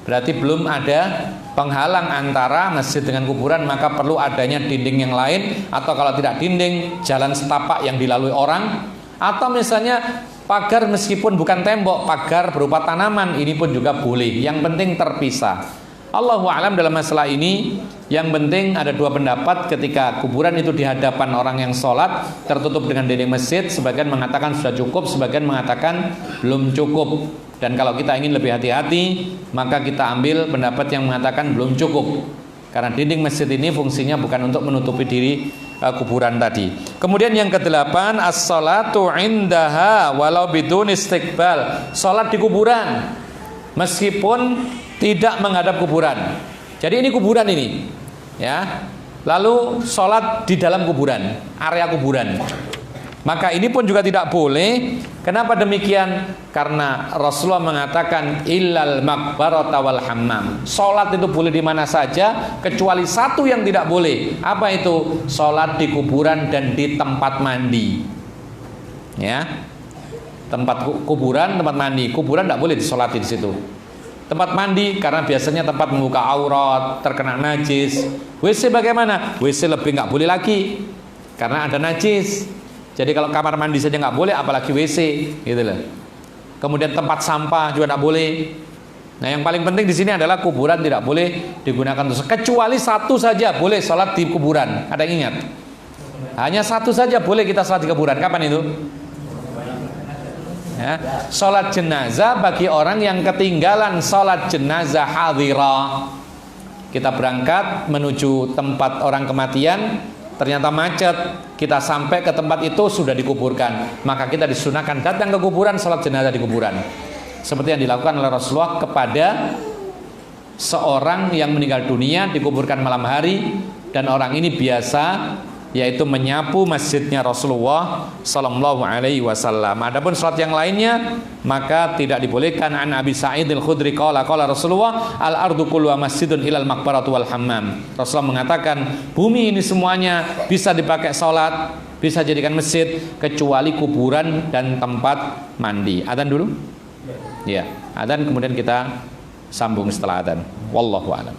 Berarti belum ada penghalang antara masjid dengan kuburan, maka perlu adanya dinding yang lain, atau kalau tidak dinding, jalan setapak yang dilalui orang, atau misalnya pagar meskipun bukan tembok, pagar berupa tanaman, ini pun juga boleh. Yang penting terpisah. Allahu a'lam dalam masalah ini. Yang penting ada dua pendapat ketika kuburan itu di hadapan orang yang sholat tertutup dengan dinding masjid. Sebagian mengatakan sudah cukup, sebagian mengatakan belum cukup. Dan kalau kita ingin lebih hati-hati, maka kita ambil pendapat yang mengatakan belum cukup, karena dinding masjid ini fungsinya bukan untuk menutupi diri kuburan tadi. Kemudian yang kedelapan, as-salatu indaha walau bidun istiqbal, sholat di kuburan meskipun tidak menghadap kuburan. Jadi ini kuburan ini, ya. Lalu sholat di dalam kuburan, area kuburan. Maka ini pun juga tidak boleh. Kenapa demikian? Karena Rasulullah mengatakan illal maqbarata wal hammam. Sholat itu boleh di mana saja kecuali satu yang tidak boleh. Apa itu? Sholat di kuburan dan di tempat mandi. Ya, tempat kuburan, tempat mandi. Kuburan tidak boleh disolati di situ. Tempat mandi karena biasanya tempat membuka aurat, terkena najis. WC bagaimana? WC lebih nggak boleh lagi karena ada najis. Jadi kalau kamar mandi saja nggak boleh, apalagi WC, gitu loh. Kemudian tempat sampah juga nggak boleh. Nah, yang paling penting di sini adalah kuburan tidak boleh digunakan untuk, kecuali satu saja boleh sholat di kuburan. Ada yang ingat? Hanya satu saja boleh kita sholat di kuburan. Kapan itu? Ya, sholat jenazah bagi orang yang ketinggalan sholat jenazah hadhirah. Kita berangkat menuju tempat orang kematian, ternyata macet, kita sampai ke tempat itu sudah dikuburkan, maka kita disunahkan datang ke kuburan, sholat jenazah di kuburan, seperti yang dilakukan oleh Rasulullah kepada seorang yang meninggal dunia, dikuburkan malam hari, dan orang ini biasa yaitu menyapu masjidnya Rasulullah sallallahu alaihi wasallam. Adapun salat yang lainnya maka tidak dibolehkan. An Abi Sa'id Al-Khudri qala Rasulullah al-ardu kulluha masjidun ilal maqbaratu wal hammam. Rasulullah mengatakan bumi ini semuanya bisa dipakai salat, bisa jadikan masjid kecuali kuburan dan tempat mandi. Adzan dulu? Ya, adzan kemudian kita sambung setelah adzan. Wallahu a'lam.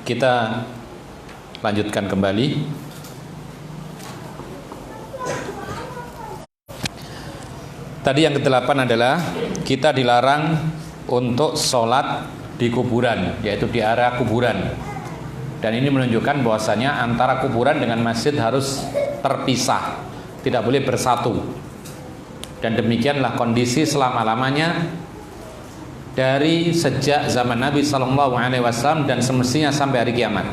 Kita lanjutkan kembali. Tadi yang ke-8 adalah kita dilarang untuk sholat di kuburan, yaitu di area kuburan. Dan ini menunjukkan bahwasanya antara kuburan dengan masjid harus terpisah, tidak boleh bersatu. Dan demikianlah kondisi selama-lamanya dari sejak zaman Nabi SAW dan semestinya sampai hari kiamat.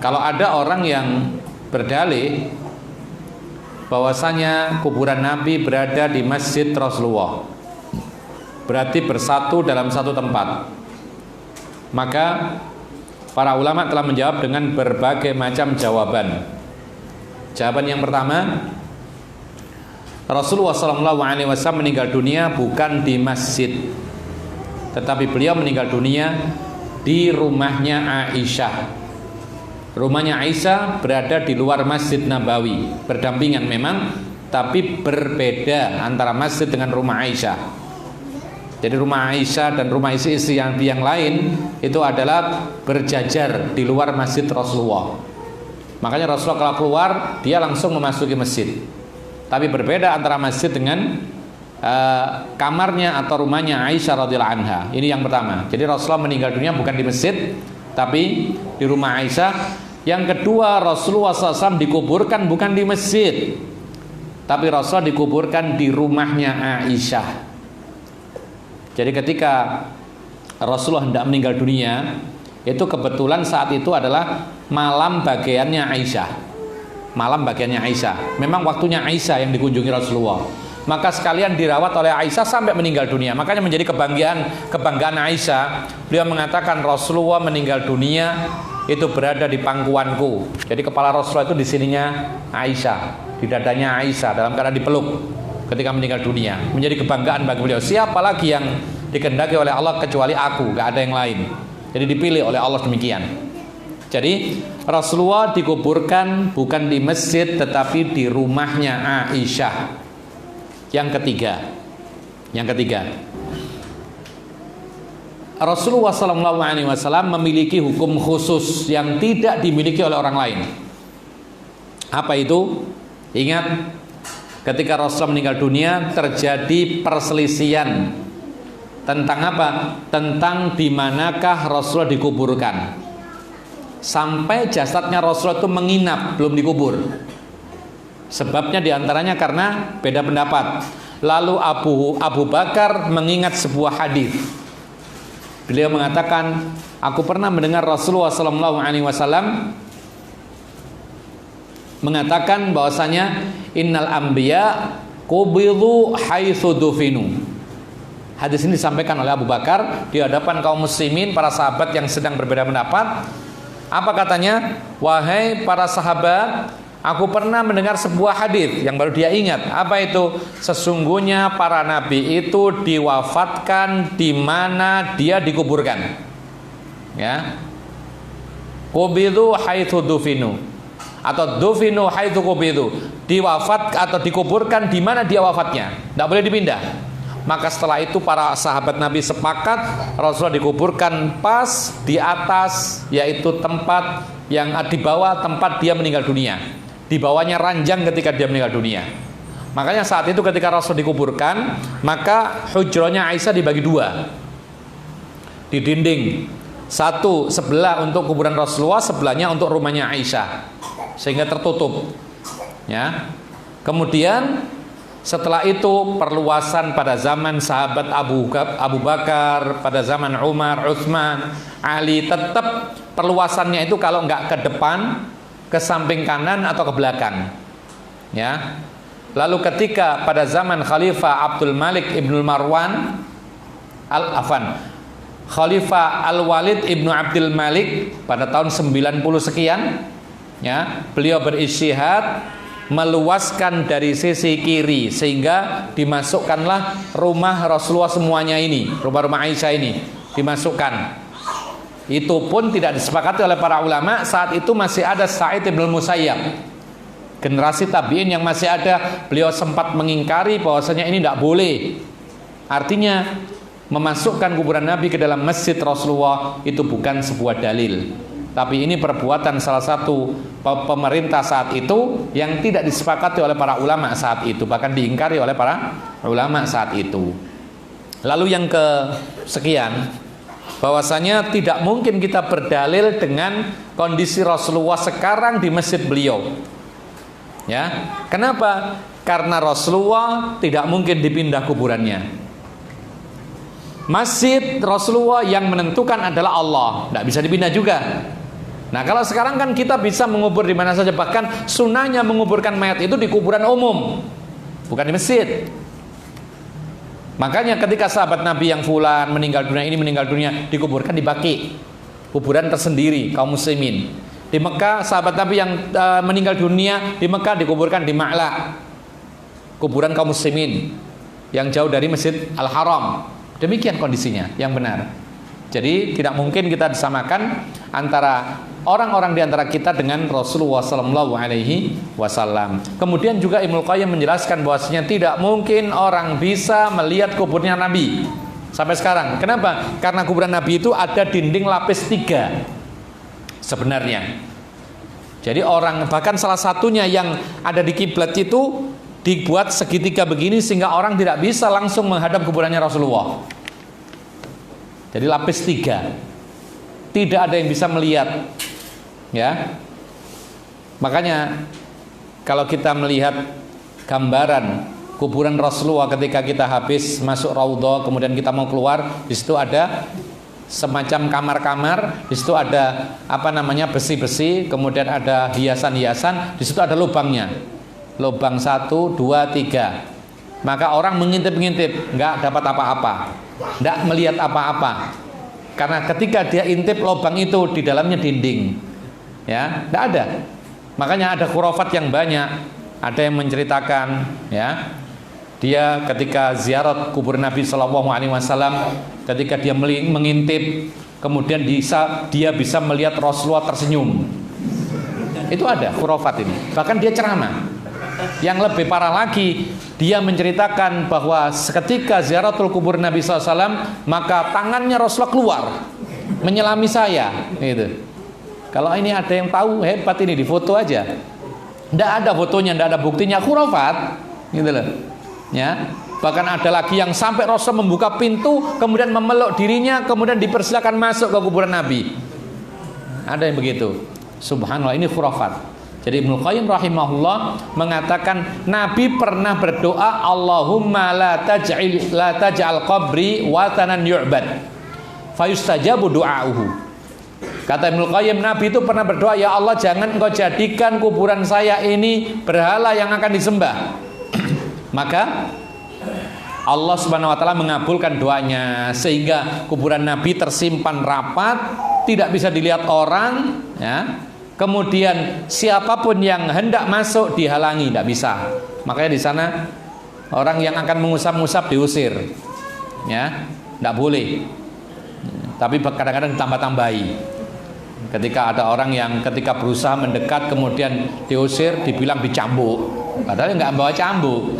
Kalau ada orang yang berdalih bahwasanya kuburan Nabi berada di Masjid Rasulullah, berarti bersatu dalam satu tempat, maka para ulama telah menjawab dengan berbagai macam jawaban. Jawaban yang pertama, Rasulullah SAW meninggal dunia bukan di masjid, tetapi beliau meninggal dunia di rumahnya Aisyah. Rumahnya Aisyah berada di luar Masjid Nabawi, berdampingan memang, tapi berbeda antara masjid dengan rumah Aisyah. Jadi rumah Aisyah dan rumah istri-istri yang lain itu adalah berjajar di luar Masjid Rasulullah. Makanya Rasulullah kalau keluar dia langsung memasuki masjid. Tapi berbeda antara masjid dengan kamarnya atau rumahnya Aisyah radhiyallahu anha. Ini yang pertama. Jadi Rasulullah meninggal dunia bukan di masjid, tapi di rumah Aisyah. Yang kedua, Rasulullah SAW dikuburkan bukan di masjid, tapi Rasulullah dikuburkan di rumahnya Aisyah. Jadi ketika Rasulullah hendak meninggal dunia, itu kebetulan saat itu adalah malam bagiannya Aisyah. Malam bagiannya Aisyah. Memang waktunya Aisyah yang dikunjungi Rasulullah. Maka sekalian dirawat oleh Aisyah sampai meninggal dunia. Makanya menjadi kebanggaan Aisyah. Beliau mengatakan Rasulullah meninggal dunia itu berada di pangkuanku. Jadi kepala Rasulullah itu di sininya Aisyah, di dadanya Aisyah dalam keadaan dipeluk ketika meninggal dunia. Menjadi kebanggaan bagi beliau. Siapa lagi yang dikehendaki oleh Allah kecuali aku, gak ada yang lain. Jadi dipilih oleh Allah demikian. Jadi Rasulullah dikuburkan bukan di masjid tetapi di rumahnya Aisyah. Yang ketiga, Rasulullah SAW memiliki hukum khusus yang tidak dimiliki oleh orang lain. Apa itu? Ingat, ketika Rasulullah meninggal dunia terjadi perselisihan tentang apa? Tentang di manakah Rasulullah dikuburkan. Sampai jasadnya Rasulullah itu menginap, belum dikubur. Sebabnya diantaranya karena beda pendapat. Lalu Abu Bakar mengingat sebuah hadis. Beliau mengatakan, aku pernah mendengar Rasulullah SAW mengatakan bahwasanya innal anbiya qubidu haitsu dufinu. Hadis ini disampaikan oleh Abu Bakar di hadapan kaum muslimin, para sahabat yang sedang berbeda pendapat. Apa katanya? Wahai para sahabat, aku pernah mendengar sebuah hadis yang baru dia ingat. Apa itu? Sesungguhnya para nabi itu diwafatkan di mana dia dikuburkan. Ya. Qubidu haitsu dufinu atau dufinu haitsu qubidu. Diwafat atau dikuburkan di mana dia wafatnya. Tidak boleh dipindah. Maka setelah itu para sahabat Nabi sepakat Rasulullah dikuburkan pas di atas, yaitu tempat yang di bawah tempat dia meninggal dunia. Di bawahnya ranjang ketika dia meninggal dunia. Makanya saat itu ketika Rasul dikuburkan, maka hujrahnya Aisyah dibagi dua di dinding. Satu sebelah untuk kuburan Rasulullah, sebelahnya untuk rumahnya Aisyah, sehingga tertutup. Ya. Kemudian setelah itu perluasan pada zaman sahabat Abu Bakar, pada zaman Umar, Utsman, Ali, tetap perluasannya itu kalau nggak ke depan, ke samping kanan atau ke belakang. Ya. Lalu ketika pada zaman Khalifah Abdul Malik Ibnu Marwan Khalifah Al-Walid Ibnu Abdul Malik pada tahun 90 sekian, ya, beliau beristihad meluaskan dari sisi kiri sehingga dimasukkanlah rumah Rasulullah semuanya ini, rumah-rumah Aisyah ini dimasukkan. Itu pun tidak disepakati oleh para ulama. Saat itu masih ada Sa'id bin Musayyab, generasi tabi'in yang masih ada. Beliau sempat mengingkari bahwasanya ini tidak boleh. Artinya memasukkan kuburan Nabi ke dalam masjid Rasulullah itu bukan sebuah dalil, tapi ini perbuatan salah satu pemerintah saat itu yang tidak disepakati oleh para ulama saat itu, bahkan diingkari oleh para ulama saat itu. Lalu yang kesekian, bahwasanya tidak mungkin kita berdalil dengan kondisi Rasulullah sekarang di masjid beliau. Ya, kenapa? Karena Rasulullah tidak mungkin dipindah kuburannya. Masjid Rasulullah yang menentukan adalah Allah, tidak bisa dipindah juga. Nah, kalau sekarang kan kita bisa mengubur di mana saja, bahkan sunnahnya menguburkan mayat itu di kuburan umum, bukan di masjid. Makanya ketika sahabat Nabi yang fulan meninggal dunia, ini meninggal dunia, dikuburkan di Baqi, kuburan tersendiri kaum muslimin. Di Mekah sahabat Nabi yang meninggal dunia di Mekah dikuburkan di Ma'la, kuburan kaum muslimin yang jauh dari Masjid Al-Haram. Demikian kondisinya yang benar. Jadi tidak mungkin kita disamakan antara orang-orang di antara kita dengan Rasulullah Sallallahu Alaihi Wasallam. Kemudian juga Ibnu Qayyim menjelaskan bahwasanya tidak mungkin orang bisa melihat kuburnya Nabi sampai sekarang. Kenapa? Karena kuburan Nabi itu ada dinding lapis 3 sebenarnya. Jadi orang, bahkan salah satunya yang ada di kiblat itu dibuat segitiga begini sehingga orang tidak bisa langsung menghadap kuburannya Rasulullah. Jadi lapis 3, tidak ada yang bisa melihat, ya. Makanya kalau kita melihat gambaran kuburan Rasulullah ketika kita habis masuk raudhah, kemudian kita mau keluar, di situ ada semacam kamar-kamar, di situ ada besi-besi, kemudian ada hiasan-hiasan, di situ ada lubangnya, lubang 1, 2, 3. Maka orang mengintip-ngintip, nggak dapat apa-apa, nggak melihat apa-apa, karena ketika dia intip lubang itu di dalamnya dinding, ya, nggak ada. Makanya ada khurafat yang banyak. Ada yang menceritakan, ya, dia ketika ziarah kubur Nabi Shallallahu Alaihi Wasallam, ketika dia mengintip, kemudian dia bisa melihat Rasulullah tersenyum. Itu ada khurafat ini. Bahkan dia ceramah. Yang lebih parah lagi, dia menceritakan bahwa ketika ziaratul kubur Nabi SAW, maka tangannya Rasulullah keluar menyelami saya, gitu. Kalau ini ada yang tahu, hebat ini, di foto aja. Tidak ada fotonya, tidak ada buktinya, khurafat, gitu loh. Ya, bahkan ada lagi yang sampai Rasul membuka pintu, kemudian memeluk dirinya, kemudian dipersilakan masuk ke kuburan Nabi. Ada yang begitu. Subhanallah, ini khurafat. Jadi Ibnu Qayyim rahimahullah mengatakan Nabi pernah berdoa, Allahumma la taj'al qabri watanan yu'bad fayustajabu du'auhu. Kata Ibnu Qayyim, Nabi itu pernah berdoa, ya Allah, jangan engkau jadikan kuburan saya ini berhala yang akan disembah. Maka Allah Subhanahu wa taala mengabulkan doanya sehingga kuburan Nabi tersimpan rapat, tidak bisa dilihat orang, ya. Kemudian siapapun yang hendak masuk dihalangi, tidak bisa. Makanya di sana orang yang akan mengusap-ngusap diusir, ya, tidak boleh. Tapi kadang-kadang ditambah-tambahi. Ketika ada orang yang ketika berusaha mendekat kemudian diusir, dibilang dicambuk, padahal nggak bawa cambuk.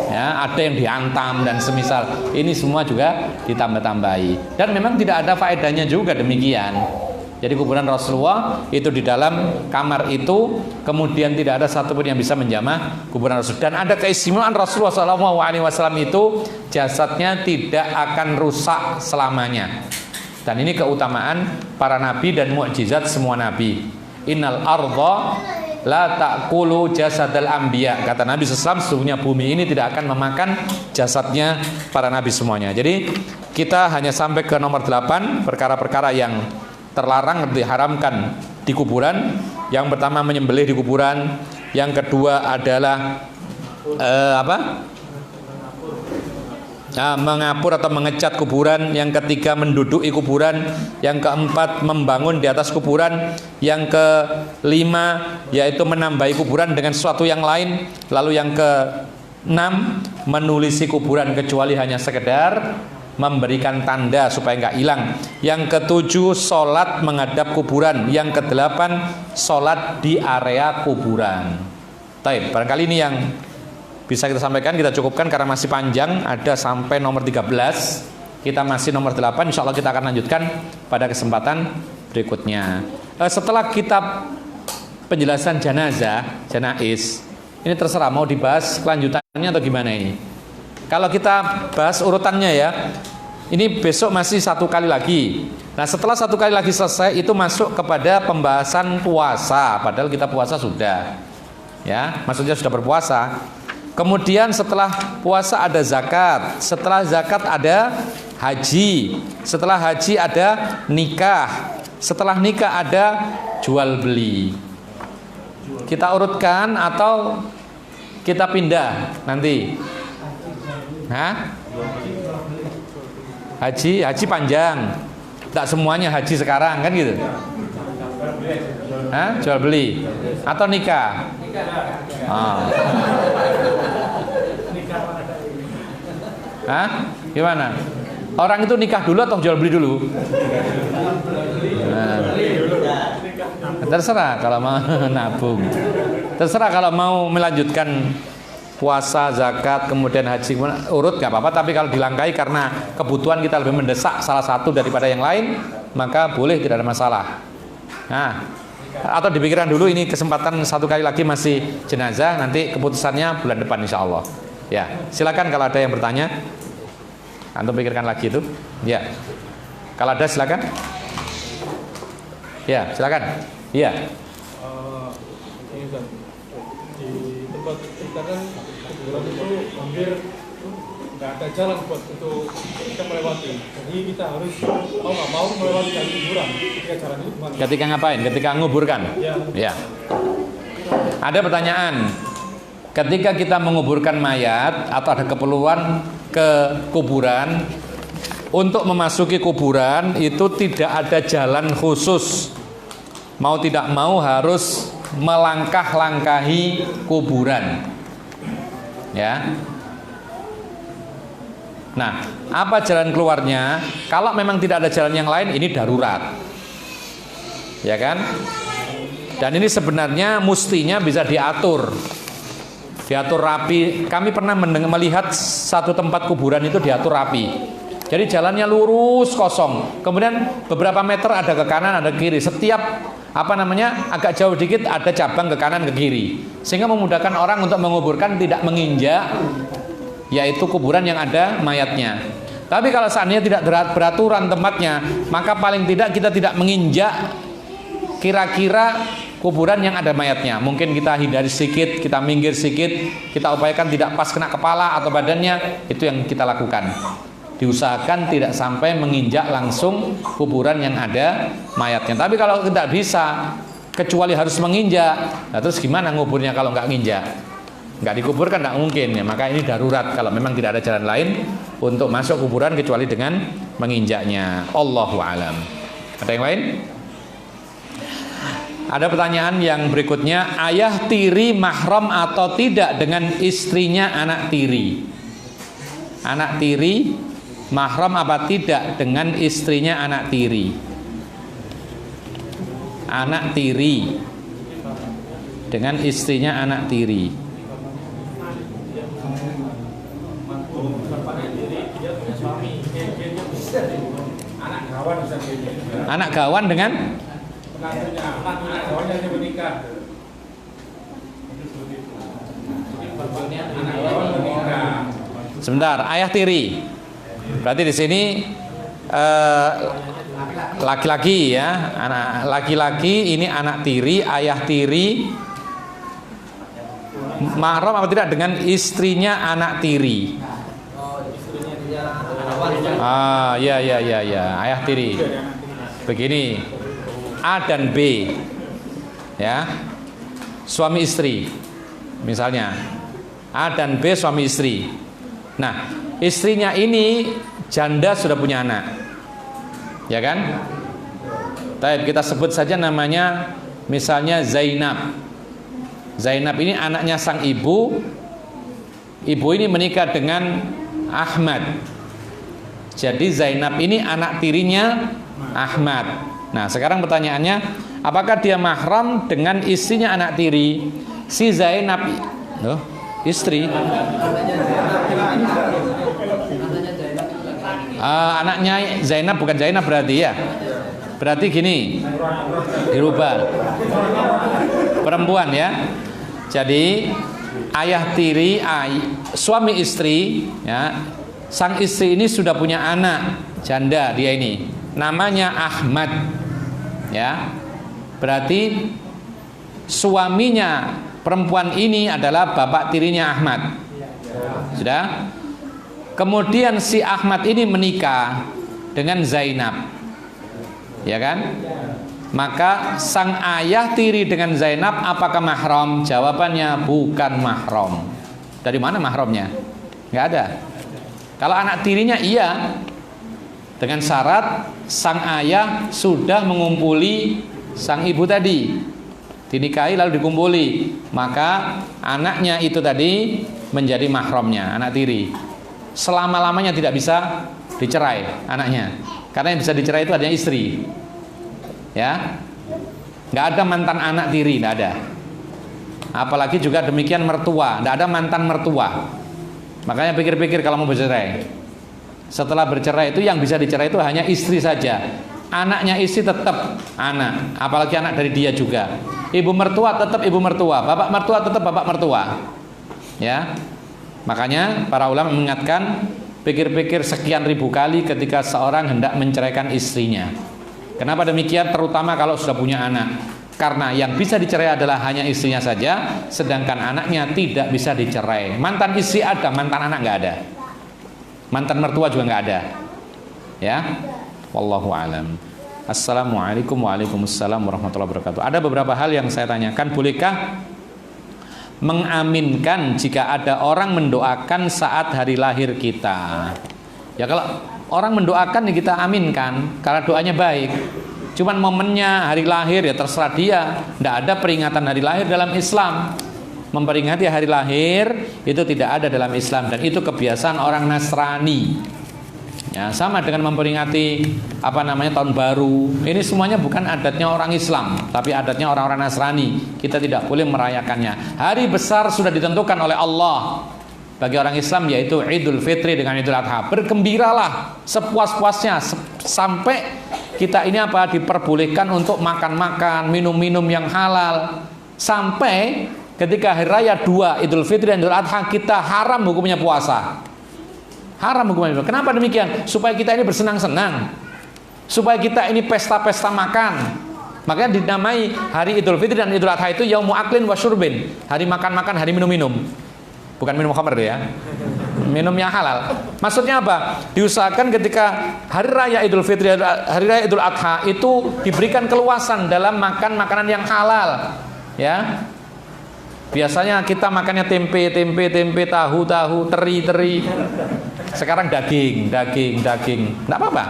Ya, ada yang dihantam dan semisal. Ini semua juga ditambah-tambahi. Dan memang tidak ada faedahnya juga demikian. Jadi kuburan Rasulullah itu di dalam kamar itu, kemudian tidak ada satupun yang bisa menjamah kuburan Rasul. Dan ada keistimewaan Rasulullah SAW itu jasadnya tidak akan rusak selamanya. Dan ini keutamaan para nabi dan mukjizat semua nabi. Innal ardha la ta'kulu jasadal anbiya. Kata Nabi SAW, sesungguhnya bumi ini tidak akan memakan jasadnya para nabi semuanya. Jadi kita hanya sampai ke nomor 8, perkara-perkara yang terlarang, diharamkan di kuburan. Yang pertama menyembelih di kuburan, yang kedua adalah mengapur atau mengecat kuburan, yang ketiga menduduki kuburan, yang keempat membangun di atas kuburan, yang kelima yaitu menambahi kuburan dengan sesuatu yang lain, lalu yang keenam menulisi kuburan kecuali hanya sekedar memberikan tanda supaya nggak hilang. Yang ketujuh sholat menghadap kuburan. Yang kedelapan sholat di area kuburan. Baik, barangkali ini yang bisa kita sampaikan, kita cukupkan karena masih panjang, ada sampai nomor 13. Kita masih nomor 8, insya Allah kita akan lanjutkan pada kesempatan berikutnya. Setelah kitab penjelasan janaiz, ini terserah mau dibahas kelanjutannya atau gimana ini. Kalau kita bahas urutannya ya, ini besok masih satu kali lagi. Nah setelah satu kali lagi selesai, itu masuk kepada pembahasan puasa. Padahal kita puasa sudah, ya, maksudnya sudah berpuasa. Kemudian setelah puasa ada zakat, setelah zakat ada haji, setelah haji ada nikah, setelah nikah ada jual beli. Kita urutkan atau kita pindah nanti? Hah? Haji panjang, tidak semuanya haji sekarang kan gitu. Hah? Jual beli atau nikah? Hah? Gimana? Orang itu nikah dulu atau jual beli dulu? Nah, terserah kalau mau nabung. Terserah kalau mau melanjutkan puasa, zakat, kemudian haji, urut gak apa-apa. Tapi kalau dilangkai karena kebutuhan kita lebih mendesak salah satu daripada yang lain, maka boleh, tidak ada masalah. Nah, atau dipikirkan dulu, ini kesempatan satu kali lagi masih jenazah, nanti keputusannya bulan depan insya Allah. Ya, silakan kalau ada yang bertanya. Antum pikirkan lagi itu. Ya. Kalau ada silakan. Ya, silakan. Iya. Ini kan di tempat kita kan kuburan itu hampir nggak ada jalan buat untuk kita melewati. Jadi kita harus mau nggak mau melewati jalan kuburan. Ketika jalan itu gimana? Ketika ngapain? Ketika nguburkan. Ya. Ada pertanyaan. Ketika kita menguburkan mayat atau ada keperluan ke kuburan, untuk memasuki kuburan itu tidak ada jalan khusus. Mau tidak mau harus melangkah-langkahi kuburan. Ya. Nah, apa jalan keluarnya? Kalau memang tidak ada jalan yang lain, ini darurat. Ya kan? Dan ini sebenarnya mustinya bisa diatur. Diatur rapi. Kami pernah melihat satu tempat kuburan itu diatur rapi. Jadi jalannya lurus kosong. Kemudian beberapa meter ada ke kanan, ada ke kiri. Setiap agak jauh dikit ada cabang ke kanan ke kiri. Sehingga memudahkan orang untuk menguburkan tidak menginjak, yaitu kuburan yang ada mayatnya. Tapi kalau seandainya tidak beraturan tempatnya, maka paling tidak kita tidak menginjak kira-kira kuburan yang ada mayatnya. Mungkin kita hindari sedikit, kita minggir sedikit, kita upayakan tidak pas kena kepala atau badannya. Itu yang kita lakukan. Diusahakan tidak sampai menginjak langsung kuburan yang ada mayatnya. Tapi kalau tidak bisa, kecuali harus menginjak, nah terus gimana nguburnya kalau nggak nginjak? Nggak dikuburkan nggak mungkin ya. Maka ini darurat kalau memang tidak ada jalan lain untuk masuk kuburan kecuali dengan menginjaknya. Allahu a'lam. Ada yang lain? Ada pertanyaan yang berikutnya, ayah tiri mahram atau tidak dengan istrinya anak tiri? Anak tiri mahram apa tidak dengan istrinya anak tiri? Anak tiri dengan istrinya anak tiri. Anak gawan dengan sebentar, ayah tiri. Berarti di sini laki-laki ya, anak laki-laki ini anak tiri, ayah tiri. Mahram apa tidak dengan istrinya anak tiri? Ya, ayah tiri. Begini, A dan B, ya, suami istri, misalnya A dan B suami istri. Nah, istrinya ini janda sudah punya anak, ya kan? Baik, kita sebut saja namanya, misalnya Zainab. Zainab ini anaknya sang ibu. Ibu ini menikah dengan Ahmad. Jadi Zainab ini anak tirinya Ahmad. Nah, sekarang pertanyaannya, apakah dia mahram dengan istrinya anak tiri? Si Zainab, istri. Anaknya Zainab bukan Zainab berarti ya. Berarti gini, dirubah. Perempuan ya. Jadi ayah tiri, suami istri, ya. Sang istri ini sudah punya anak janda, dia ini namanya Ahmad, ya. Berarti suaminya perempuan ini adalah bapak tirinya Ahmad. Sudah. Kemudian si Ahmad ini menikah dengan Zainab, ya kan? Maka sang ayah tiri dengan Zainab apakah mahram? Jawabannya bukan mahram. Dari mana mahramnya? Nggak ada. Kalau anak tirinya iya, dengan syarat sang ayah sudah mengumpuli sang ibu tadi, dinikahi lalu dikumpuli, maka anaknya itu tadi menjadi mahramnya, anak tiri. selama-lamanya tidak bisa dicerai anaknya. Karena yang bisa dicerai itu hanya istri. Ya. Nggak ada mantan anak tiri, nggak ada. Apalagi juga demikian mertua, nggak ada mantan mertua. Makanya pikir-pikir kalau mau bercerai. Setelah bercerai itu yang bisa dicerai itu hanya istri saja. Anaknya istri tetap anak, apalagi anak dari dia juga. Ibu mertua tetap ibu mertua, bapak mertua tetap bapak mertua. Ya. Makanya para ulama mengingatkan, pikir-pikir sekian ribu kali ketika seorang hendak menceraikan istrinya. Kenapa demikian? Terutama kalau sudah punya anak. Karena yang bisa dicerai adalah hanya istrinya saja, sedangkan anaknya tidak bisa dicerai. Mantan istri ada, mantan anak nggak ada. Mantan mertua juga nggak ada. Ya, wallahu alam. Assalamualaikum waalaikumsalam warahmatullahi wabarakatuh. Ada beberapa hal yang saya tanyakan. Bolehkah mengaminkan jika ada orang mendoakan saat hari lahir kita? Ya kalau orang mendoakan ya kita aminkan karena doanya baik. Cuman momennya hari lahir ya terserah dia. Tidak ada peringatan hari lahir dalam Islam. Memperingati hari lahir itu tidak ada dalam Islam, dan itu kebiasaan orang Nasrani. Ya, sama dengan memperingati tahun baru. Ini semuanya bukan adatnya orang Islam, tapi adatnya orang-orang Nasrani. Kita tidak boleh merayakannya. Hari besar sudah ditentukan oleh Allah bagi orang Islam, yaitu Idul Fitri dengan Idul Adha. Bergembiralah sepuas-puasnya sampai kita ini diperbolehkan untuk makan-makan, minum-minum yang halal, sampai ketika hari raya 2 Idul Fitri dan Idul Adha kita haram hukumnya puasa. Haram hukumnya. Kenapa demikian? Supaya kita ini bersenang-senang, supaya kita ini pesta-pesta makan. Makanya dinamai hari Idul Fitri dan Idul Adha itu yaumu aklin wa syurbin, hari makan-makan, hari minum-minum. Bukan minum khamr ya, minum yang halal. Maksudnya apa? Diusahakan ketika hari raya Idul Fitri, hari raya Idul Adha itu diberikan keluasan dalam makan makanan yang halal. Ya, biasanya kita makannya tempe, tahu, teri. Sekarang daging. Nggak apa-apa.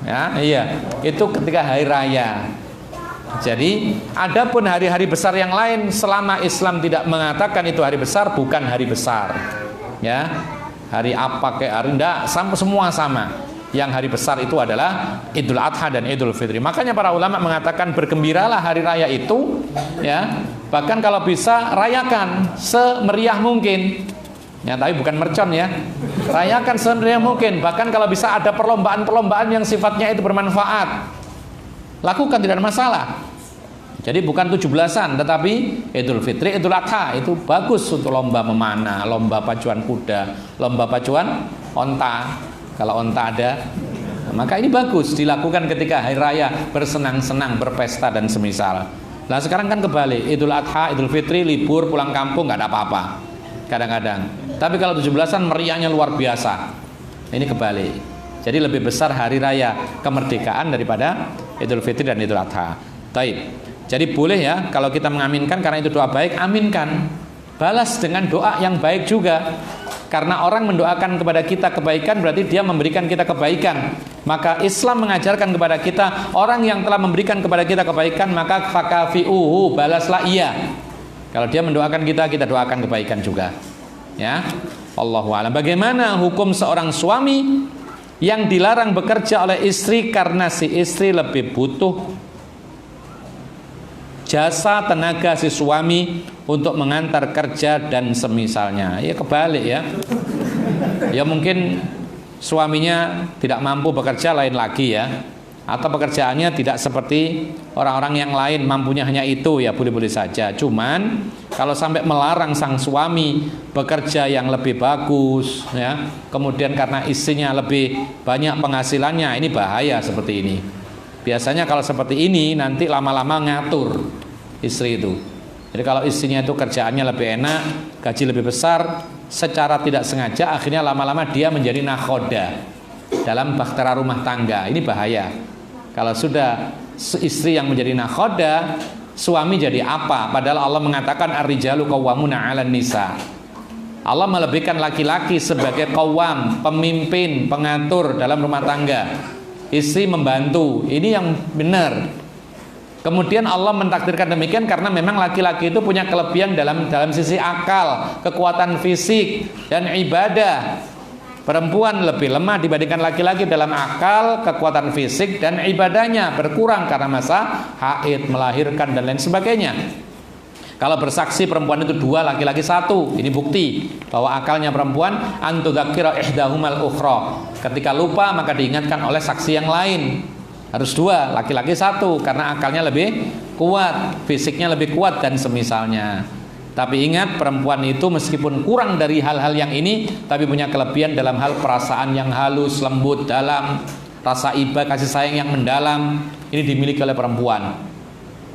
Ya, iya. Itu ketika hari raya. Jadi, adapun hari-hari besar yang lain, selama Islam tidak mengatakan itu hari besar, bukan hari besar. Ya, hari apa kayak hari enggak, semua sama. Yang hari besar itu adalah Idul Adha dan Idul Fitri. Makanya para ulama mengatakan bergembiralah hari raya itu, ya. Bahkan kalau bisa rayakan semeriah mungkin. Ya, tapi bukan mercon ya. Rayakan semeriah mungkin. Bahkan kalau bisa ada perlombaan-perlombaan yang sifatnya itu bermanfaat. Lakukan, tidak ada masalah. Jadi bukan 17-an, tetapi Idul Fitri, Idul Adha itu bagus untuk lomba memanah, lomba pacuan kuda, lomba pacuan onta. Kalau onta ada, maka ini bagus dilakukan ketika hari raya, bersenang-senang, berpesta dan semisal. Nah sekarang kan kebalik, Idul Adha, Idul Fitri libur pulang kampung nggak ada apa-apa kadang-kadang. Tapi kalau 17-an meriahnya luar biasa. Ini kebalik. Jadi lebih besar hari raya kemerdekaan daripada Idul Fitri dan Idul Adha. Taib. Jadi boleh ya kalau kita mengaminkan karena itu doa baik, aminkan. Balas dengan doa yang baik juga. Karena orang mendoakan kepada kita kebaikan berarti dia memberikan kita kebaikan. Maka Islam mengajarkan kepada kita, orang yang telah memberikan kepada kita kebaikan maka fakafi'uhu, balaslah ia. Kalau dia mendoakan kita, kita doakan kebaikan juga. Ya. Allahu a'lam. Bagaimana hukum seorang suami yang dilarang bekerja oleh istri karena si istri lebih butuh jasa tenaga si suami untuk mengantar kerja dan semisalnya? Ya kebalik ya. Ya mungkin suaminya tidak mampu bekerja, lain lagi ya. Atau pekerjaannya tidak seperti orang-orang yang lain, mampunya hanya itu, ya boleh-boleh saja. Cuman kalau sampai melarang sang suami bekerja yang lebih bagus ya, kemudian karena istrinya lebih banyak penghasilannya, ini bahaya seperti ini. Biasanya kalau seperti ini nanti lama-lama ngatur istri itu. Jadi kalau istrinya itu kerjaannya lebih enak, gaji lebih besar, secara tidak sengaja akhirnya lama-lama dia menjadi nakhoda dalam bahtera rumah tangga. Ini bahaya. Kalau sudah istri yang menjadi nakhoda, suami jadi apa? Padahal Allah mengatakan ar-rijalu qawwamuna 'alan nisa. Allah melebihkan laki-laki sebagai qawwam, pemimpin, pengatur dalam rumah tangga. Istri membantu. Ini yang benar. Kemudian Allah mentakdirkan demikian karena memang laki-laki itu punya kelebihan dalam sisi akal, kekuatan fisik dan ibadah. Perempuan lebih lemah dibandingkan laki-laki dalam akal, kekuatan fisik, dan ibadahnya berkurang karena masa haid, melahirkan, dan lain sebagainya. Kalau bersaksi perempuan itu 2, laki-laki 1, ini bukti bahwa akalnya perempuan antudzakkira ihdahumal ukhra. Ketika lupa maka diingatkan oleh saksi yang lain. Harus 2, laki-laki 1, karena akalnya lebih kuat, fisiknya lebih kuat, dan semisalnya. Tapi ingat, perempuan itu meskipun kurang dari hal-hal yang ini, tapi punya kelebihan dalam hal perasaan yang halus, lembut, dalam, rasa iba, kasih sayang yang mendalam. Ini dimiliki oleh perempuan.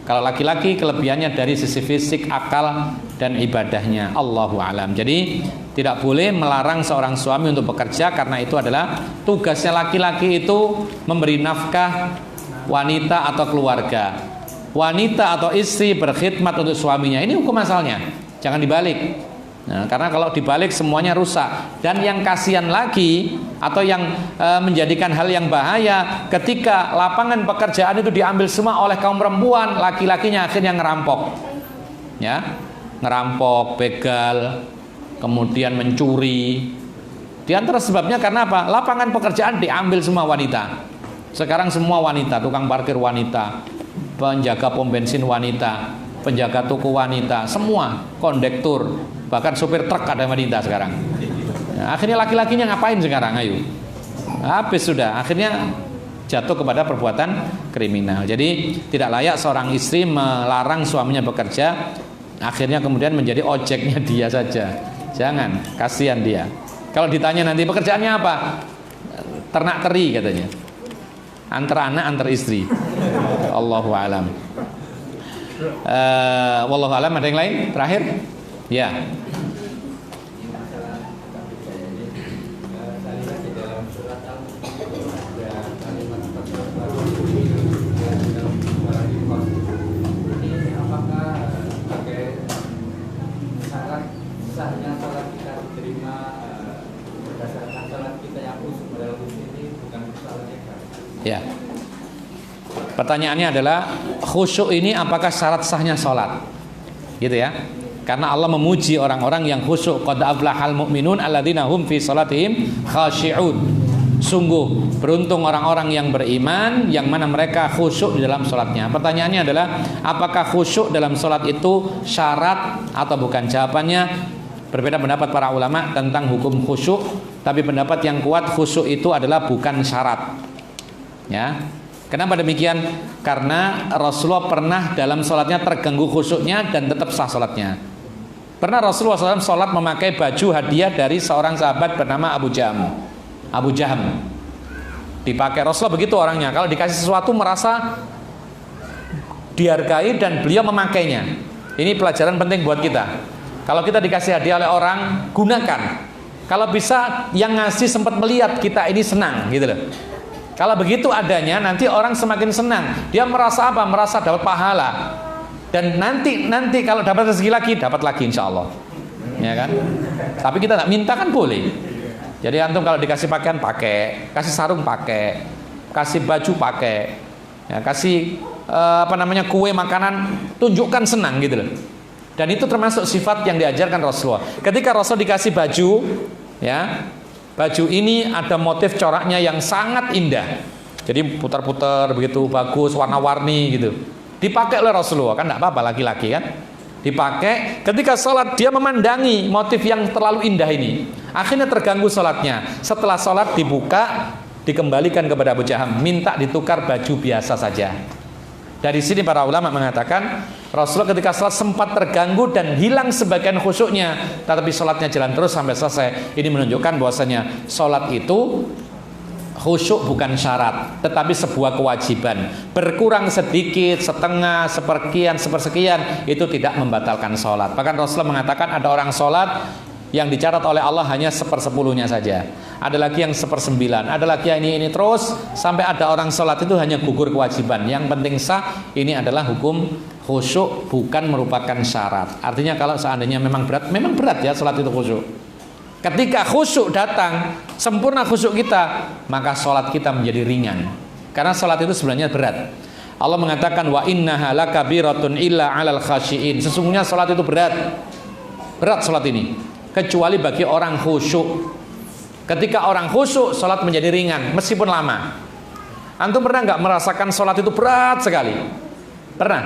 Kalau laki-laki kelebihannya dari sisi fisik, akal, dan ibadahnya. Allahu a'lam. Jadi tidak boleh melarang seorang suami untuk bekerja, karena itu adalah tugasnya laki-laki itu memberi nafkah wanita atau keluarga. Wanita atau istri berkhidmat untuk suaminya. Ini hukum asalnya. Jangan dibalik. Nah, karena kalau dibalik semuanya rusak. Dan yang kasihan lagi atau yang menjadikan hal yang bahaya, ketika lapangan pekerjaan itu diambil semua oleh kaum perempuan, laki-lakinya akhirnya ngerampok. Ya, ngerampok, begal, kemudian mencuri. Di antara sebabnya karena apa? Lapangan pekerjaan diambil semua wanita. Sekarang semua wanita, tukang parkir wanita, penjaga pom bensin wanita, penjaga toko wanita, semua, kondektur, bahkan supir truk ada wanita sekarang. Nah, akhirnya laki-lakinya ngapain sekarang? Ayo, habis sudah. Akhirnya jatuh kepada perbuatan kriminal. Jadi tidak layak seorang istri melarang suaminya bekerja, akhirnya kemudian menjadi ojeknya dia saja. Jangan, kasihan dia. Kalau ditanya nanti pekerjaannya apa? Ternak teri katanya. Antara anak, antar istri. Allahu a'lam. Wallahu a'lam. Ada yang lain? Terakhir? Ya. Sahnya salat kita diterima berdasarkan salat kita yang khusyuk dalam ini, bukan salatnya kan? Ya. Pertanyaannya adalah khusyuk ini apakah syarat sahnya sholat? Gitu ya. Karena Allah memuji orang-orang yang khusyuk. Qad aflahal mu'minun alladzina hum fi sholatihim khashi'un. Sungguh beruntung orang-orang yang beriman yang mana mereka khusyuk di dalam sholatnya. Pertanyaannya adalah apakah khusyuk dalam sholat itu syarat atau bukan? Jawabannya berbeda pendapat para ulama tentang hukum khusyuk. Tapi pendapat yang kuat khusyuk itu adalah bukan syarat. Ya. Kenapa demikian? Karena Rasulullah pernah dalam sholatnya terganggu khusyuknya dan tetap sah sholatnya. Pernah Rasulullah SAW sholat memakai baju hadiah dari seorang sahabat bernama Abu Jaham. Dipakai. Rasulullah begitu orangnya. Kalau dikasih sesuatu merasa dihargai dan beliau memakainya. Ini pelajaran penting buat kita. Kalau kita dikasih hadiah oleh orang, gunakan. Kalau bisa yang ngasih sempat melihat kita ini senang, gitu loh. Kalau begitu adanya, nanti orang semakin senang. Dia merasa apa? Merasa dapat pahala. Dan nanti kalau dapat rezeki lagi, dapat lagi insya Allah. Ya kan? Tapi kita nggak minta kan boleh. Jadi antum kalau dikasih pakaian pakai, kasih sarung pakai, kasih baju pakai, ya, kasih kue makanan, tunjukkan senang gitu loh. Dan itu termasuk sifat yang diajarkan Rasulullah. Ketika Rasul dikasih baju, ya. Baju ini ada motif coraknya yang sangat indah. Jadi putar-putar begitu bagus, warna-warni gitu. Dipakai oleh Rasulullah, kan enggak apa-apa laki-laki kan? Dipakai ketika sholat dia memandangi motif yang terlalu indah ini. Akhirnya terganggu sholatnya. Setelah sholat dibuka, dikembalikan kepada Abu Jaham, minta ditukar baju biasa saja. Dari sini para ulama mengatakan Rasulullah ketika sholat sempat terganggu dan hilang sebagian khusyuknya, tetapi sholatnya jalan terus sampai selesai. Ini menunjukkan bahwasanya sholat itu khusyuk bukan syarat, tetapi sebuah kewajiban. Berkurang sedikit, setengah, sepersekian, sepersekian itu tidak membatalkan sholat. Bahkan Rasulullah mengatakan ada orang sholat yang dicatat oleh Allah hanya 1/10-nya saja. Ada lagi yang 1/9, ada lagi yang ini terus sampai ada orang sholat itu hanya gugur kewajiban. Yang penting sah, ini adalah hukum khusyuk, bukan merupakan syarat. Artinya kalau seandainya memang berat ya sholat itu khusyuk. Ketika khusyuk datang, sempurna khusyuk kita, maka sholat kita menjadi ringan. Karena sholat itu sebenarnya berat. Allah mengatakan wa innaha lakabiratun illa 'alal khasyiin. Sesungguhnya sholat itu berat. Berat sholat ini. Kecuali bagi orang khusyuk. Ketika orang khusyuk, sholat menjadi ringan meskipun lama. Antum pernah nggak merasakan sholat itu berat sekali? Pernah?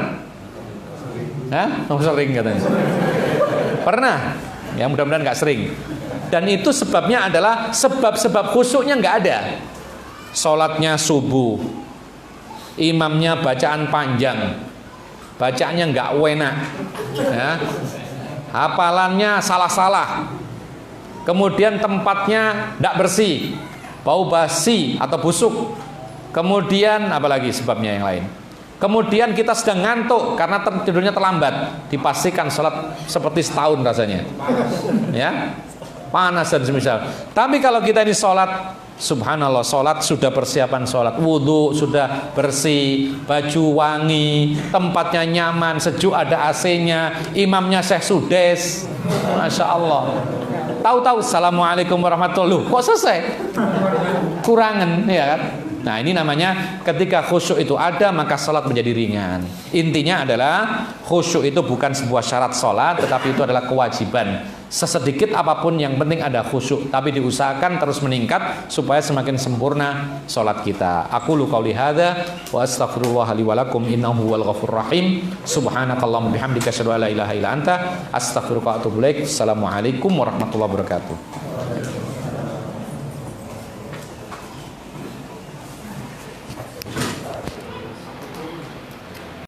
Hah? Oh, sering katanya. Pernah? Ya mudah-mudahan nggak sering. Dan itu sebabnya adalah sebab-sebab khusyuknya nggak ada. Sholatnya subuh, imamnya bacaan panjang, bacaannya nggak enak, ya. Hafalannya salah-salah, kemudian tempatnya nggak bersih, bau basi atau busuk, kemudian apalagi sebabnya yang lain. Kemudian kita sedang ngantuk karena tidurnya terlambat, dipastikan sholat seperti setahun rasanya, ya, panas dan semisal. Tapi kalau kita ini sholat, subhanallah, sholat sudah persiapan sholat, wudhu sudah bersih, baju wangi, tempatnya nyaman, sejuk, ada AC-nya, imamnya Syekh Sudes, masya Allah. Tahu-tahu assalamualaikum warahmatullahi wabarakatuh, kok selesai? Kurangan, ya kan? Nah ini namanya ketika khusyuk itu ada maka sholat menjadi ringan. Intinya adalah khusyuk itu bukan sebuah syarat sholat, tetapi itu adalah kewajiban. Sesedikit apapun yang penting ada khusyuk, tapi diusahakan terus meningkat supaya semakin sempurna sholat kita. Aku lu qauli hadza wa astaghfirullah li wa lakum innahu huwal ghafurur rahim. Subhanakallahumma bihamdika asyhadu an la ilaha illa anta astaghfiruka wa atubu ilaik. Assalamualaikum warahmatullahi wabarakatuh.